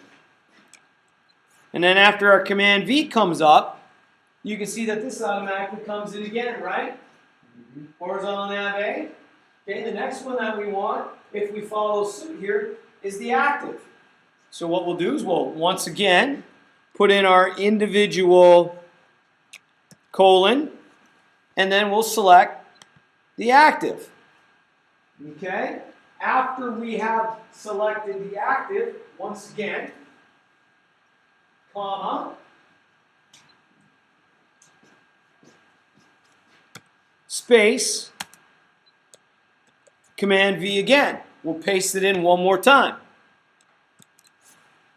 And then after our Command V comes up, you can see that this automatically comes in again, right? Horizontal nav A. Okay, the next one that we want, if we follow suit here, is the active. So what we'll do is we'll once again put in our individual colon, and then we'll select the active. Okay? After we have selected the active, once again, comma, space, Command V again. We'll paste it in one more time.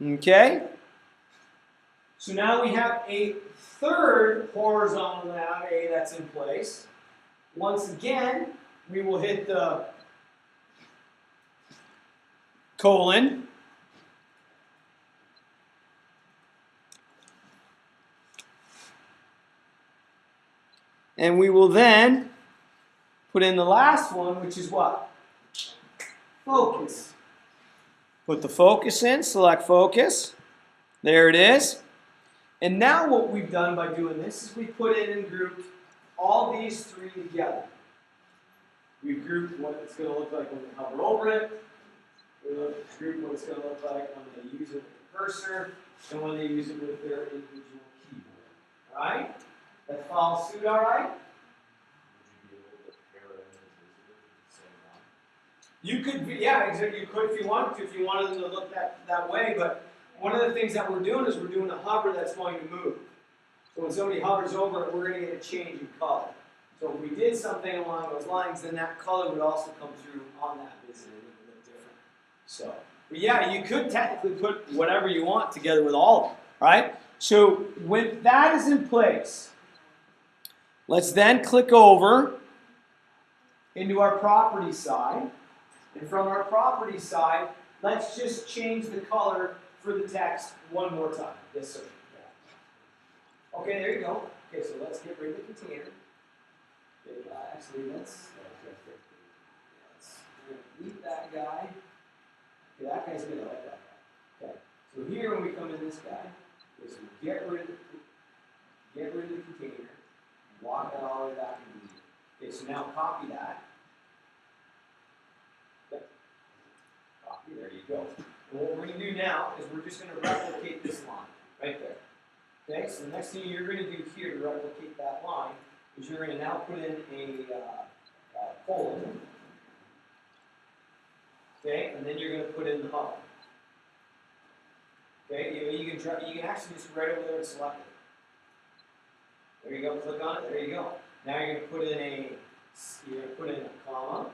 Okay? So now we have a third horizontal nav A that's in place. Once again, we will hit the colon. And we will then put in the last one, which is what? Focus. Put the focus in, select focus. There it is. And now what we've done by doing this is we put in and grouped all these three together. We've grouped what it's going to look like when we hover over it. We grouped what it's going to look like when they use it with the cursor and when they use it with their individual keyboard. All right? That follows suit all right? You could, yeah, exactly. You could if you wanted to, if you wanted them to look that way. But one of the things that we're doing is we're doing a hover that's going to move. So when somebody hovers over it, we're going to get a change in color. So if we did something along those lines, then that color would also come through on that visit. It would look different. So, but yeah, you could technically put whatever you want together with all of them, right? So when that is in place, let's then click over into our property side. And from our property side, let's just change the color for the text one more time. Yes, sir. Okay, there you go. Okay, so let's get rid of the container. Actually, let's delete that guy. Okay, that guy's gonna like that guy. Okay, so here when we come in this guy, is we get rid of the container, walk that all the way back into the. Okay, so now copy that. Copy, there you go. And what we're going to do now is we're just going to replicate this line right there. Okay, so the next thing you're going to do here to replicate that line is you're going to now put in a colon. Okay, and then you're going to put in the hover. Okay, you can actually just right over there and select it. There you go. Click on it. There you go. Now you're going to put in a comma,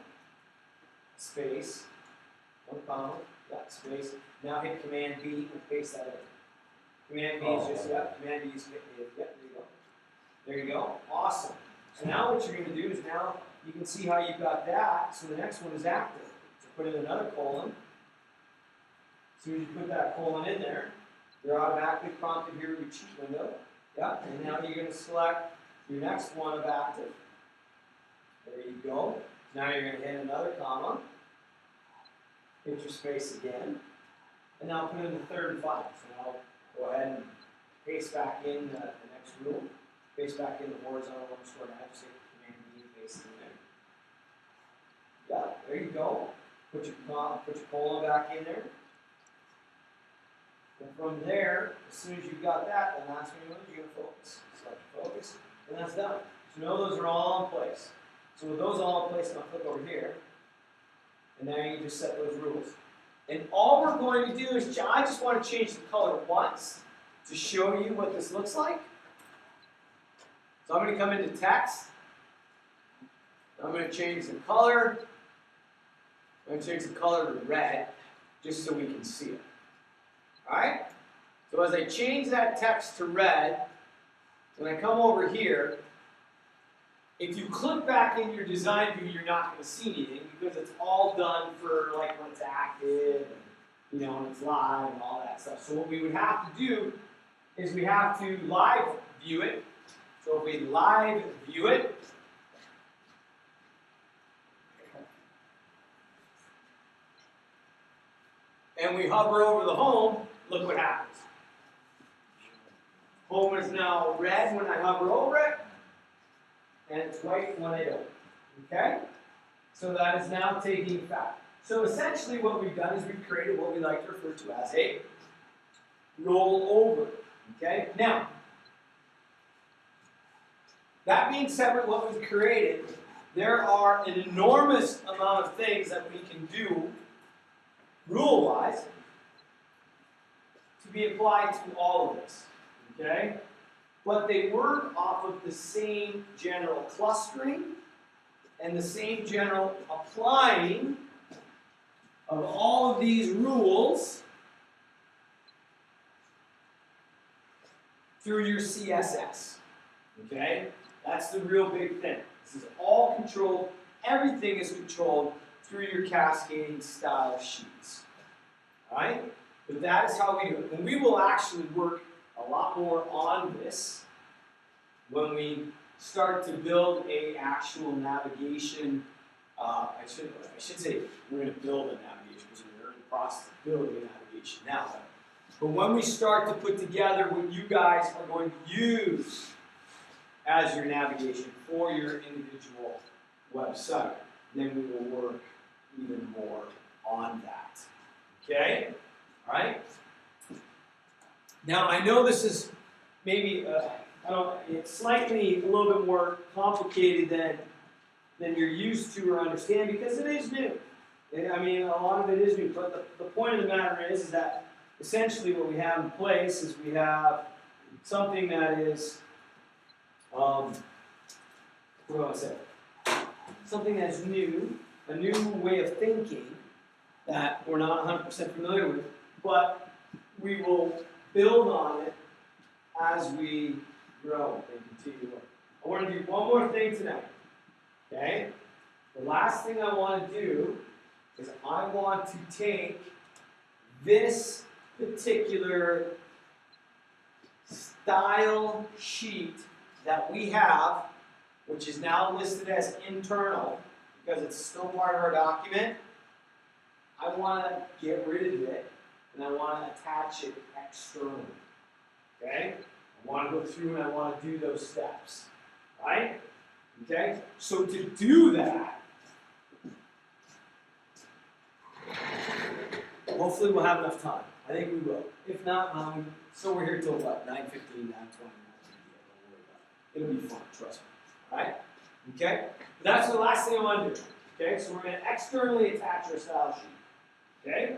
space, one comma, yeah, space. Now hit Command V and paste that in. Command V is just Command V is there you go. There you go. Awesome. So now what you're going to do is now you can see how you've got that. So the next one is active. So put in another colon. As soon as you put that colon in there, you're automatically prompted here to your cheat window. Yeah, and now you're going to select your next one of active. There you go. Now you're going to hit another comma. Hit your space again. And now put in the third and final. So now go ahead and paste back in the next rule. Paste back in the horizontal underscore nav. Just hit Command V and paste it in there. Yeah, there you go. Put your colon back in there. And from there, as soon as you've got that, then that's when you're going to focus. Select focus, and that's done. So now those are all in place. So with those all in place, now click over here. And now you can just set those rules. And all we're going to do is, I just want to change the color once to show you what this looks like. So I'm going to come into text. I'm going to change the color. I'm going to change the color to red, just so we can see it. Alright? So as I change that text to red, when I come over here, if you click back in your design view, you're not going to see anything because it's all done for like when it's active, and, you know, when it's live and all that stuff. So what we would have to do is we have to live view it. So if we live view it, and we hover over the home, look what happens. Home is now red when I hover over it, and it's white when I don't. Okay? So that is now taking effect. So essentially what we've done is we've created what we like to refer to as a rollover. Okay? Now, that being said with what we've created, there are an enormous amount of things that we can do rule-wise to be applied to all of this. Okay? But they work off of the same general clustering and the same general applying of all of these rules through your CSS. Okay? That's the real big thing. This is all controlled, everything is controlled through your cascading style sheets. Alright? But that is how we do it. And we will actually work a lot more on this when we start to build a actual navigation. I should say we're going to build a navigation because we're in the process of building a navigation now. But when we start to put together what you guys are going to use as your navigation for your individual website, then we will work even more on that. Okay? All right? Now, I know this is maybe, it's slightly a little bit more complicated than you're used to or understand because it is new. I mean, a lot of it is new. But the point of the matter is that essentially what we have in place is we have something that is, what do I want to say? Something that's new, a new way of thinking that we're not 100% familiar with, but we will build on it as we grow and continue. I want to do one more thing tonight. Okay? The last thing I want to do is I want to take this particular style sheet that we have, which is now listed as internal because it's still part of our document. I want to get rid of it and I want to attach it externally. Okay? I want to go through and I want to do those steps. Right? Okay? So to do that, hopefully we'll have enough time. I think we will. If not, so we're here till what? 9:15, 9:20. It'll be fun, trust me. Alright? Okay? But that's the last thing I want to do. Okay? So we're going to externally attach our style sheet. Okay?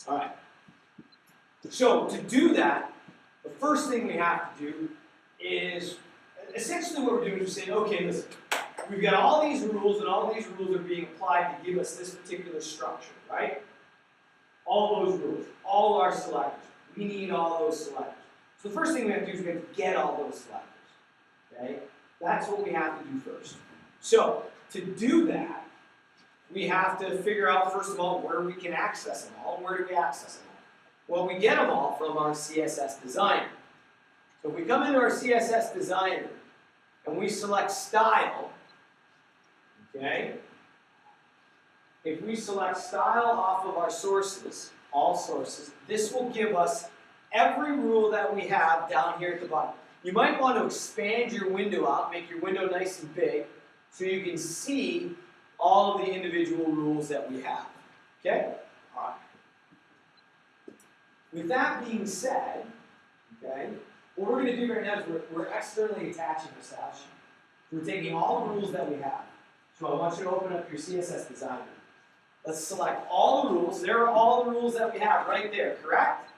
Alright. So to do that, the first thing we have to do is, essentially what we're doing is saying, okay, listen, we've got all these rules, and all these rules are being applied to give us this particular structure, right? All those rules, all our selectors. We need all those selectors. So the first thing we have to do is we have to get all those selectors. Okay? That's what we have to do first. So, to do that, we have to figure out, first of all, where we can access them all. Where do we access them all? Well, we get them all from our CSS designer. So if we come into our CSS designer and we select style, okay? If we select style off of our sources, all sources, this will give us every rule that we have down here at the bottom. You might want to expand your window out, make your window nice and big, so you can see all of the individual rules that we have. Okay? All right. With that being said, okay, what we're going to do right now is we're externally attaching our style sheet. We're taking all the rules that we have. So I want you to open up your CSS designer. Let's select all the rules. There are all the rules that we have right there, correct?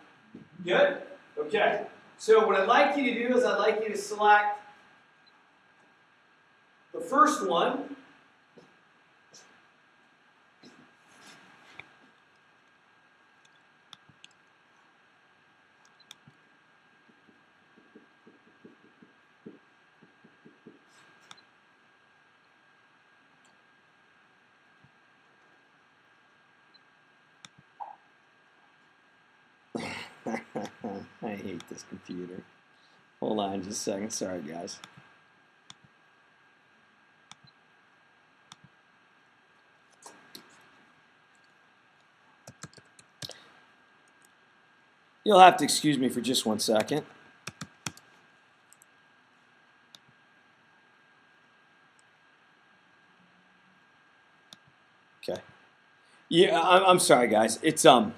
Good? Okay. So what I'd like you to do is I'd like you to select the first one. I hate this computer. Hold on just a second. Sorry, guys. You'll have to excuse me for just 1 second. Okay. Yeah, I'm sorry, guys. It's a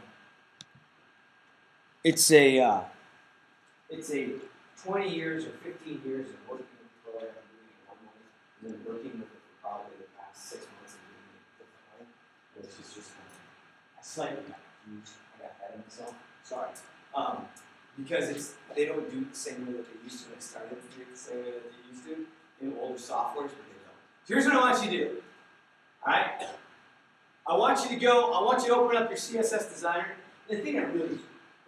20 years or 15 years of working with the program, doing it one way, and then working with it for probably the past 6 months and doing it differently, which is just I slightly got confused. I got ahead of myself. Sorry. Because they don't do it the same way that they used to. They started to do it the same way that they used to in older softwares, but they don't. So here's what I want you to do. All right. I want you to open up your CSS Designer. The thing that really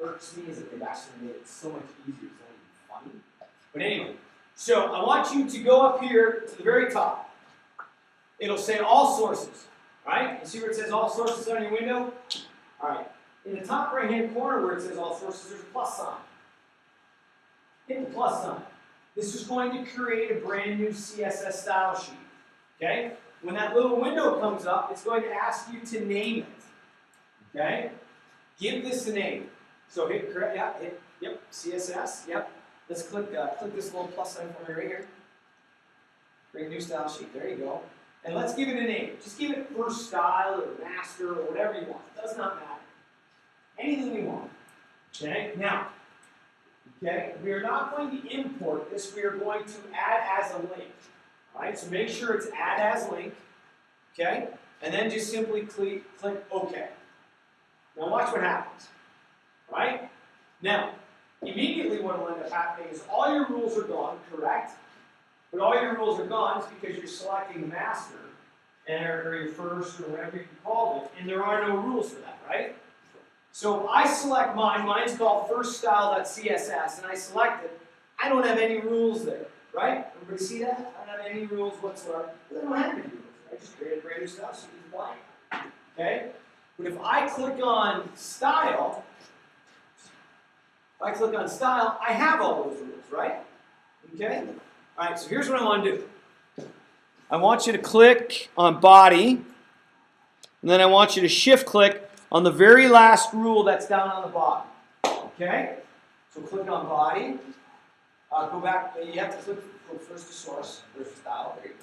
irks me is that they've actually made it so much easier. It's not even funny. But anyway, so I want you to go up here to the very top. It'll say all sources. All right? You see where it says all sources on your window? All right. In the top right-hand corner where it says all sources, there's a plus sign. Hit the plus sign. This is going to create a brand new CSS style sheet. Okay? When that little window comes up, it's going to ask you to name it. Okay? Give this a name. So hit correct, yeah, yep, CSS, yep. Let's click this little plus sign for me right here. Create a new style sheet. There you go. And let's give it a name. Just give it first style or master or whatever you want. It does not matter. Anything you want. Okay? Now, okay, we are not going to import this. We are going to add as a link. All right? So make sure it's add as link. Okay? And then just simply click OK. Now watch what happens. All right? Now, immediately what will end up happening is all your rules are gone, correct? But all your rules are gone is because you're selecting the master or your first or whatever you called it, and there are no rules for that, right? So if I select mine's called firststyle.css, and I select it, I don't have any rules there, right? Everybody see that? I don't have any rules whatsoever. I don't have any rules. I just created a brand new style, so it's blank. Okay? But if I click on style, I have all those rules, right? Okay? All right, so here's what I want to do. I want you to click on body, and then I want you to shift click on the very last rule that's down on the bottom. Okay? So click on body. Go back. You have to go first to source, first to style. There you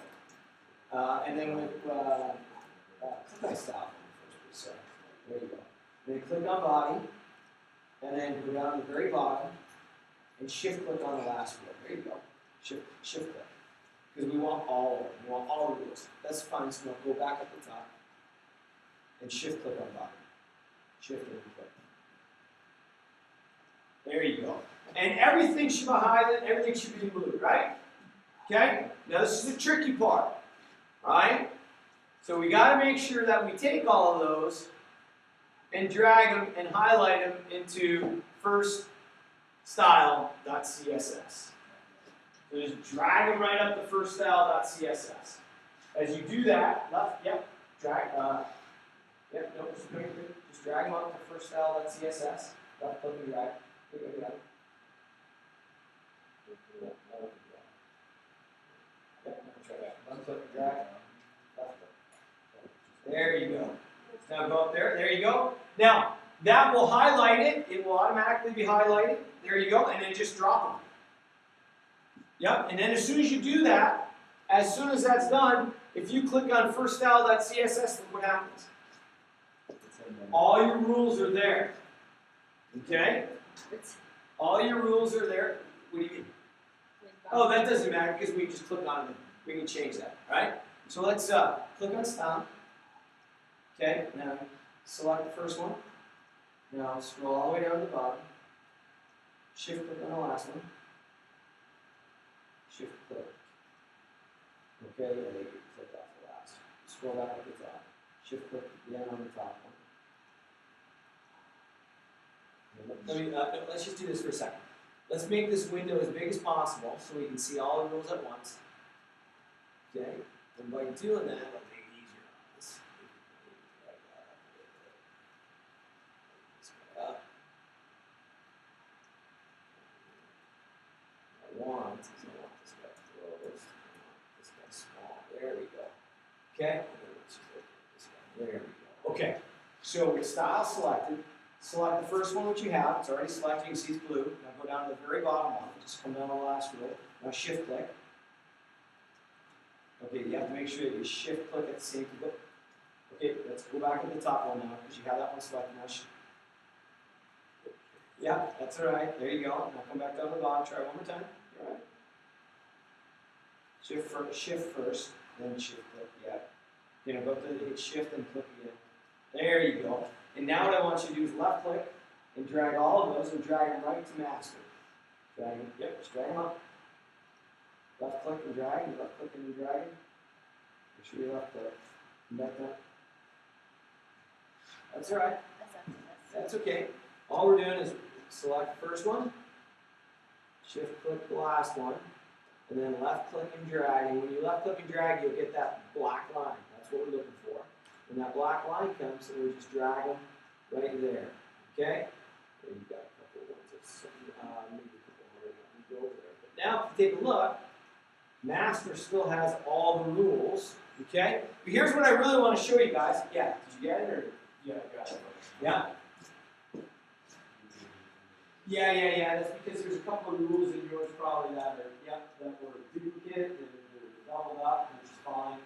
go. And then click on style. So there you go. Then click on body, and then go down to the very bottom, and shift click on the last rule. There you go. Shift click. Because we want all of them. We want all the rules. That's fine. So now go back up the top, and shift click on body. Shift and click. There you go. And everything should be highlighted, everything should be blue, right? Okay? Now this is the tricky part. Alright? So we got to make sure that we take all of those and drag them and highlight them into first style.css. So just drag them right up to first style.css. As you do that, left, yep, drag, yep, no, just drag them up to first style.css. Left click and drag. Click and drag. Left click and drag. Left click. There you go. Now go up there. There you go. Now, that will highlight it. It will automatically be highlighted. There you go. And then just drop them. Yep. And then as soon as you do that, as soon as that's done, if you click on firststyle.css, look what happens. All your rules are there. Okay? All your rules are there. What do you mean? Oh, that doesn't matter because we just click on them. We can change that. All right? So let's click on style. Okay, now select the first one. Now scroll all the way down to the bottom. Shift click on the last one. Shift click. Okay, and then you click off the last. Scroll back up the top. Shift click again on the top one. Let's just do this for a second. Let's make this window as big as possible so we can see all the rules at once. Okay, and by doing that, it'll make it easier on us. Up. I want this guy closed. I want this guy small. There we go. Okay, and then let's just look at this guy. There we go. Okay, so with style selected, select the first one which you have. It's already selected. You can see it's blue. Now go down to the very bottom one. Just come down to the last row. Now shift click. Okay, you have to make sure that you shift click at the same time. Okay, let's go back to the top one now because you have that one selected now. Yeah, that's all right. There you go. Now come back down to the bottom. Try one more time. All right. Shift first, then shift click. Yeah. You're gonna go to hit shift and click again. There you go. And now what I want you to do is left click and drag all of those and drag them right to master. Drag them. Yep. Just drag them up. Left click and drag, and left click and drag. Make sure you left click. Come back down. That's all right. That's okay. All we're doing is select the first one, shift click the last one, and then left click and drag. And when you left click and drag, you'll get that black line. That's what we're looking for. When that black line comes, then we just drag them right there. Okay? And you've got a couple of ones. Maybe a couple more. Go over there. But now, if you take a look, master still has all the rules. Okay? But here's what I really want to show you guys. Yeah, did you get it? Or? Yeah, I got it. Yeah? Yeah. That's because there's a couple of rules in yours probably that are, that were duplicate, they're doubled up, which is fine.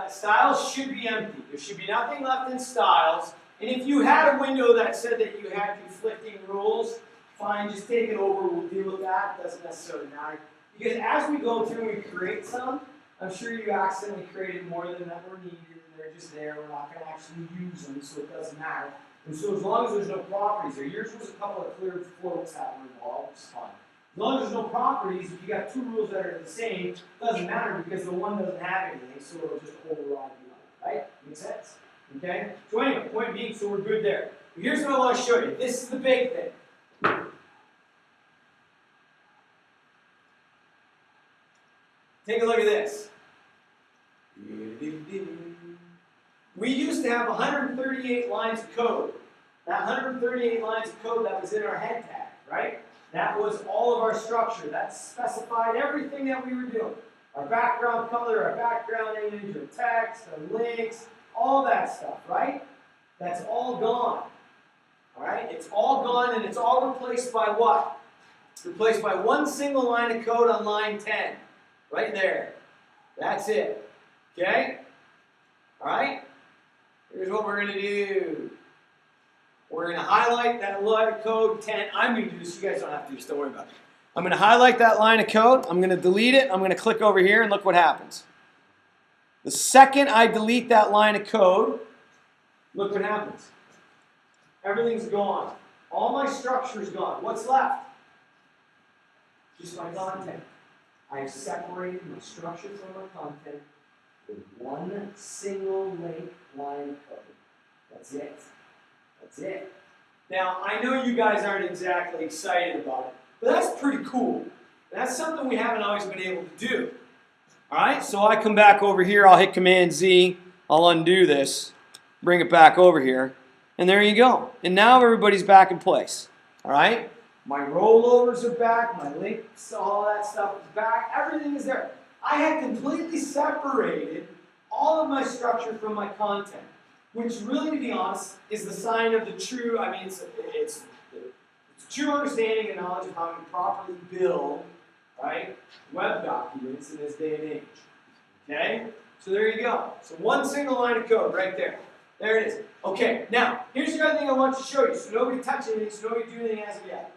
Styles should be empty. There should be nothing left in styles. And if you had a window that said that you had conflicting rules, fine, just take it over, we'll deal with that. It doesn't necessarily matter. Because as we go through and we create some, I'm sure you accidentally created more than that were needed, and they're just there. We're not going to actually use them, so it doesn't matter. And so as long as there's no properties there, yours was a couple of clear floats that were involved, which is fine. As long as there's no properties, if you got two rules that are the same, it doesn't matter because the one doesn't have anything, so it'll just override the other, right? Makes sense? Okay? So anyway, point being, so we're good there. But here's what I want to show you. This is the big thing. Take a look at this. We used to have 138 lines of code. That 138 lines of code that was in our head tag, right? That was all of our structure. That specified everything that we were doing. Our background color, our background image, our text, our links, all that stuff, right? That's all gone. All right? It's all gone and it's all replaced by what? Replaced by one single line of code on line 10. Right there. That's it. Okay? All right? Here's what we're going to do. We're going to highlight that line of code 10. I'm going to do this. You guys don't have to do this. Don't worry about it. I'm going to highlight that line of code. I'm going to delete it. I'm going to click over here and look what happens. The second I delete that line of code, look what happens. Everything's gone. All my structure is gone. What's left? Just my content. I have separated my structure from my content with one single link line of code. That's it. That's it. Now, I know you guys aren't exactly excited about it, but that's pretty cool. That's something we haven't always been able to do. All right, so I come back over here. I'll hit Command-Z. I'll undo this, bring it back over here, and there you go. And now everybody's back in place. All right? My rollovers are back, my links, all that stuff is back, everything is there. I had completely separated all of my structure from my content, which really, to be honest, is the sign of the true, it's true understanding and knowledge of how to properly build, right, web documents in this day and age. Okay? So there you go. So one single line of code right there. There it is. Okay, now, here's the other thing I want to show you, so nobody touch anything, so nobody do anything as of yet.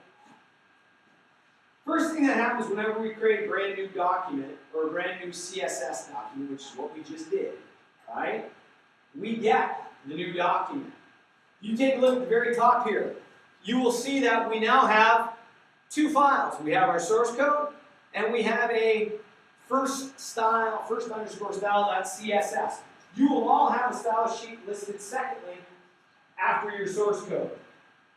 First thing that happens whenever we create a brand new document, or a brand new CSS document, which is what we just did, right? we get the new document. You take a look at the very top here. You will see that we now have two files. We have our source code, and we have a first_style.css. You will all have a style sheet listed secondly after your source code.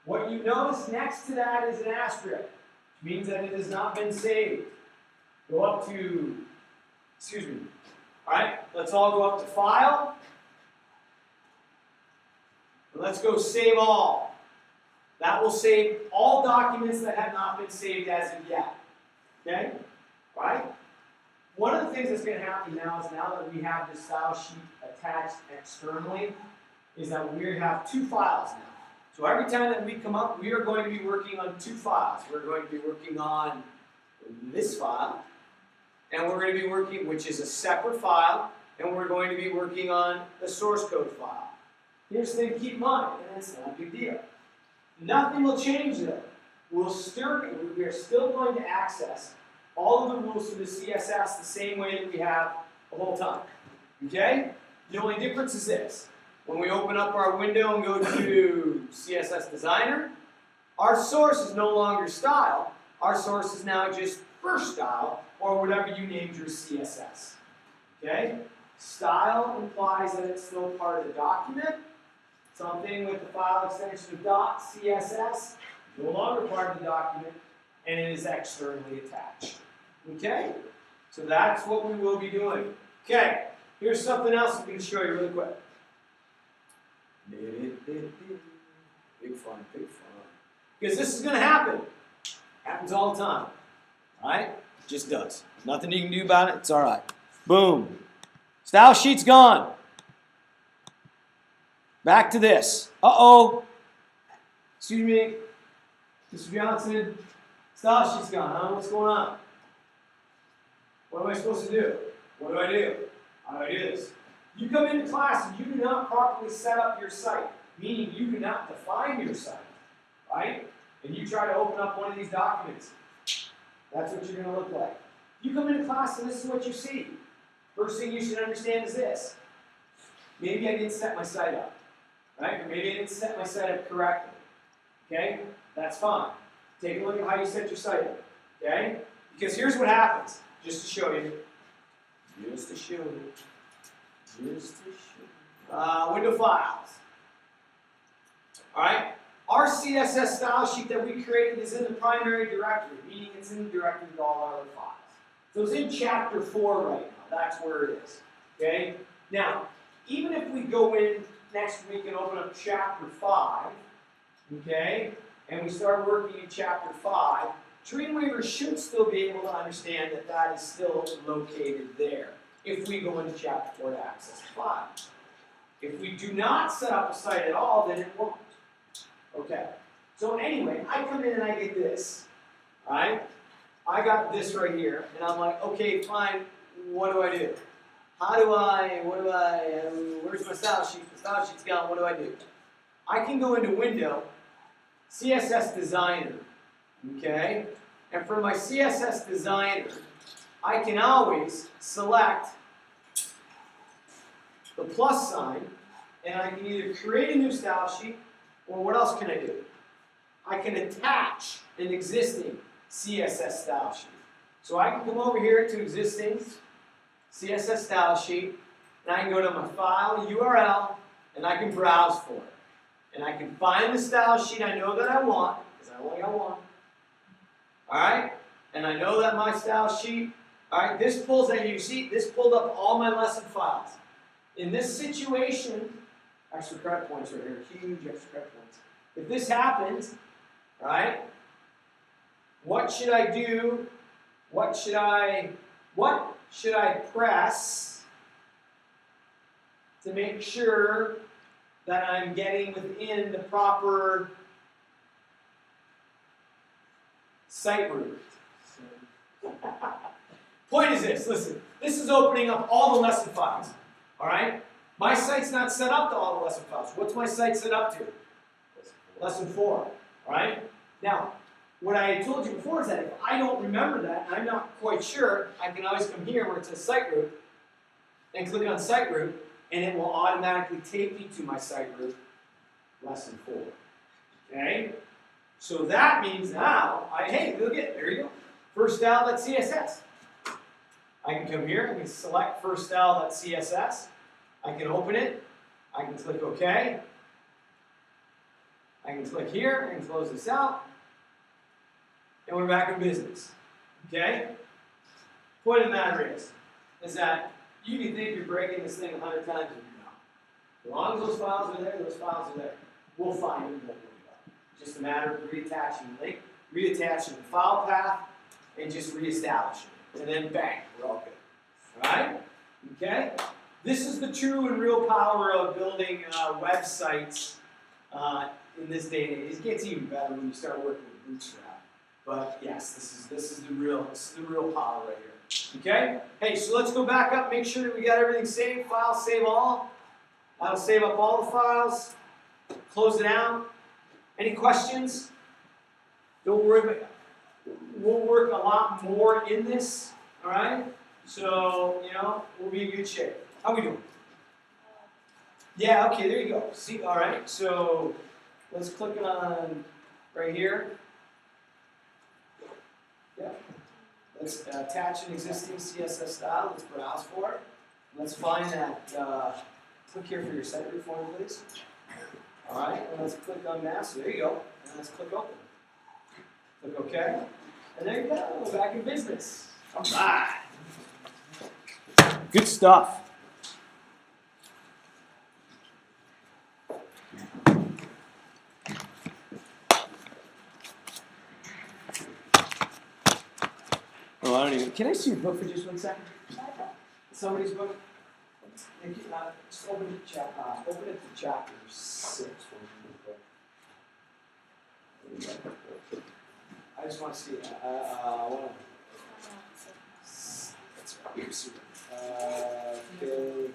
What you notice next to that is an asterisk, which means that it has not been saved. Go up to, excuse me. All right, let's all go up to File. And let's go Save All. That will save all documents that have not been saved as of yet. Okay? All right? One of the things that's going to happen now is now that we have this style sheet attached externally, is that we have two files now. So every time that we come up, we are going to be working on two files. We're going to be working on this file, and we're going to be working, which is a separate file, and we're going to be working on the source code file. Here's the thing to keep in mind, and it's not a big deal. Nothing will change though. We are still going to access all of the rules for the CSS the same way that we have the whole time. Okay? The only difference is this. When we open up our window and go to CSS Designer, our source is no longer style. Our source is now just first style, or whatever you named your CSS. Okay? Style implies that it's still part of the document. Something with the file extension of .css, no longer part of the document, and it is externally attached. Okay? So that's what we will be doing. Okay, here's something else I'm going to show you really quick. Big fun, big fun. Because this is going to happen. Happens all the time. Alright? It just does. Nothing you can do about it. It's alright. Boom. Style sheet's gone. Back to this. Uh-oh. Excuse me. Mr. Johnson. Style sheet's gone, huh? What's going on? What am I supposed to do? What do I do? How do I do this? You come into class and you do not properly set up your site, meaning you do not define your site, right? And you try to open up one of these documents. That's what you're going to look like. You come into class and this is what you see. First thing you should understand is this. Maybe I didn't set my site up, right? Or maybe I didn't set my site up correctly, okay? That's fine. Take a look at how you set your site up, okay? Because here's what happens, just to show you. Just to show you. Window files. All right. Our CSS style sheet that we created is in the primary directory, meaning it's in the directory with all our other files. So it's in chapter 4 right now. That's where it is. Okay. Now, even if we go in next week and open up chapter 5, okay, and we start working in chapter 5, Dreamweaver should still be able to understand that that is still located there. If we go into chapter 4 to access the file. If we do not set up a site at all, then it won't. Okay. So anyway, I come in and I get this. Alright? I got this right here, and I'm like, okay, fine, what do I do? Where's my style sheet? The style sheet's gone, what do I do? I can go into Window, CSS Designer, okay? And for my CSS Designer, I can always select the plus sign, and I can either create a new style sheet, or what else can I do? I can attach an existing CSS style sheet. So I can come over here to existing CSS style sheet, and I can go to my file URL, and I can browse for it. And I can find the style sheet I know that I want, because I only got one. Alright? And I know that my style sheet, alright, this pulls, as you see, this pulled up all my lesson files. In this situation, extra credit points right here, huge extra credit points. If this happens, right, what should I do? What should I press to make sure that I'm getting within the proper site route? Point is this, listen, this is opening up all the lesson files. Alright? My site's not set up to all the lesson files. What's my site set up to? Lesson 4. Alright? Now, what I had told you before is that if I don't remember that, and I'm not quite sure, I can always come here where it says site route, and click on site route, and it will automatically take me to my site route, lesson 4. Okay? So that means now, hey, look at, there you go. Firststyle.css. I can come here, I can select firststyle.css. I can open it. I can click OK. I can click here and close this out. And we're back in business. Okay? Point of the matter is that you can think you're breaking this thing 100 times and you're not. As long as those files are there, those files are there. We'll find them, won't worry about it. Just a matter of reattaching the link, reattaching the file path, and just reestablishing it. And then bang, we're all good. Alright? Okay? This is the true and real power of building websites in this day and age. It gets even better when you start working with Bootstrap. But yes, this is the real power right here. Okay? Hey, so let's go back up, make sure that we got everything saved. File, save all. That'll save up all the files. Close it out. Any questions? Don't worry about it. We'll work a lot more in this. Alright? So, we'll be in good shape. How we doing? Yeah, okay, there you go. See, alright, so let's click on right here. Yeah. Let's attach an existing CSS style. Let's browse for it. Let's find that. Click here for your site route form, please. Alright, and let's click on master. There you go. And let's click open. Click OK. And there you go. We're back in business. Alright. Good stuff. Oh, I don't even. Can I see your book for just 1 second? Somebody's book? Thank you. Just open it to chapter 6. I just want to see. That's right. Here's super. Okay.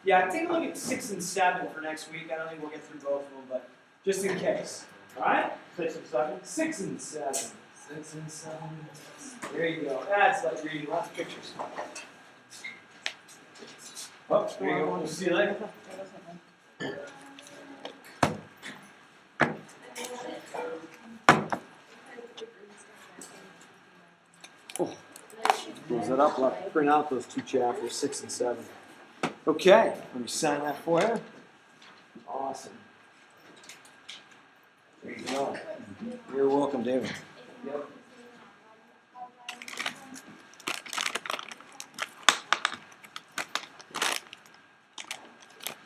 Yeah, take a look at 6 and 7 for next week. I don't think we'll get through both of them, but just in case. All right? 6 and 7? 6 and 7. 6 and 7. There you go. That's like reading lots of pictures. Oh, there you go. We'll see you later. Close that up. I'll print out those 2 chapters, 6 and 7. Okay, let me sign that for you. Awesome. There you go. You're welcome, David. Yep.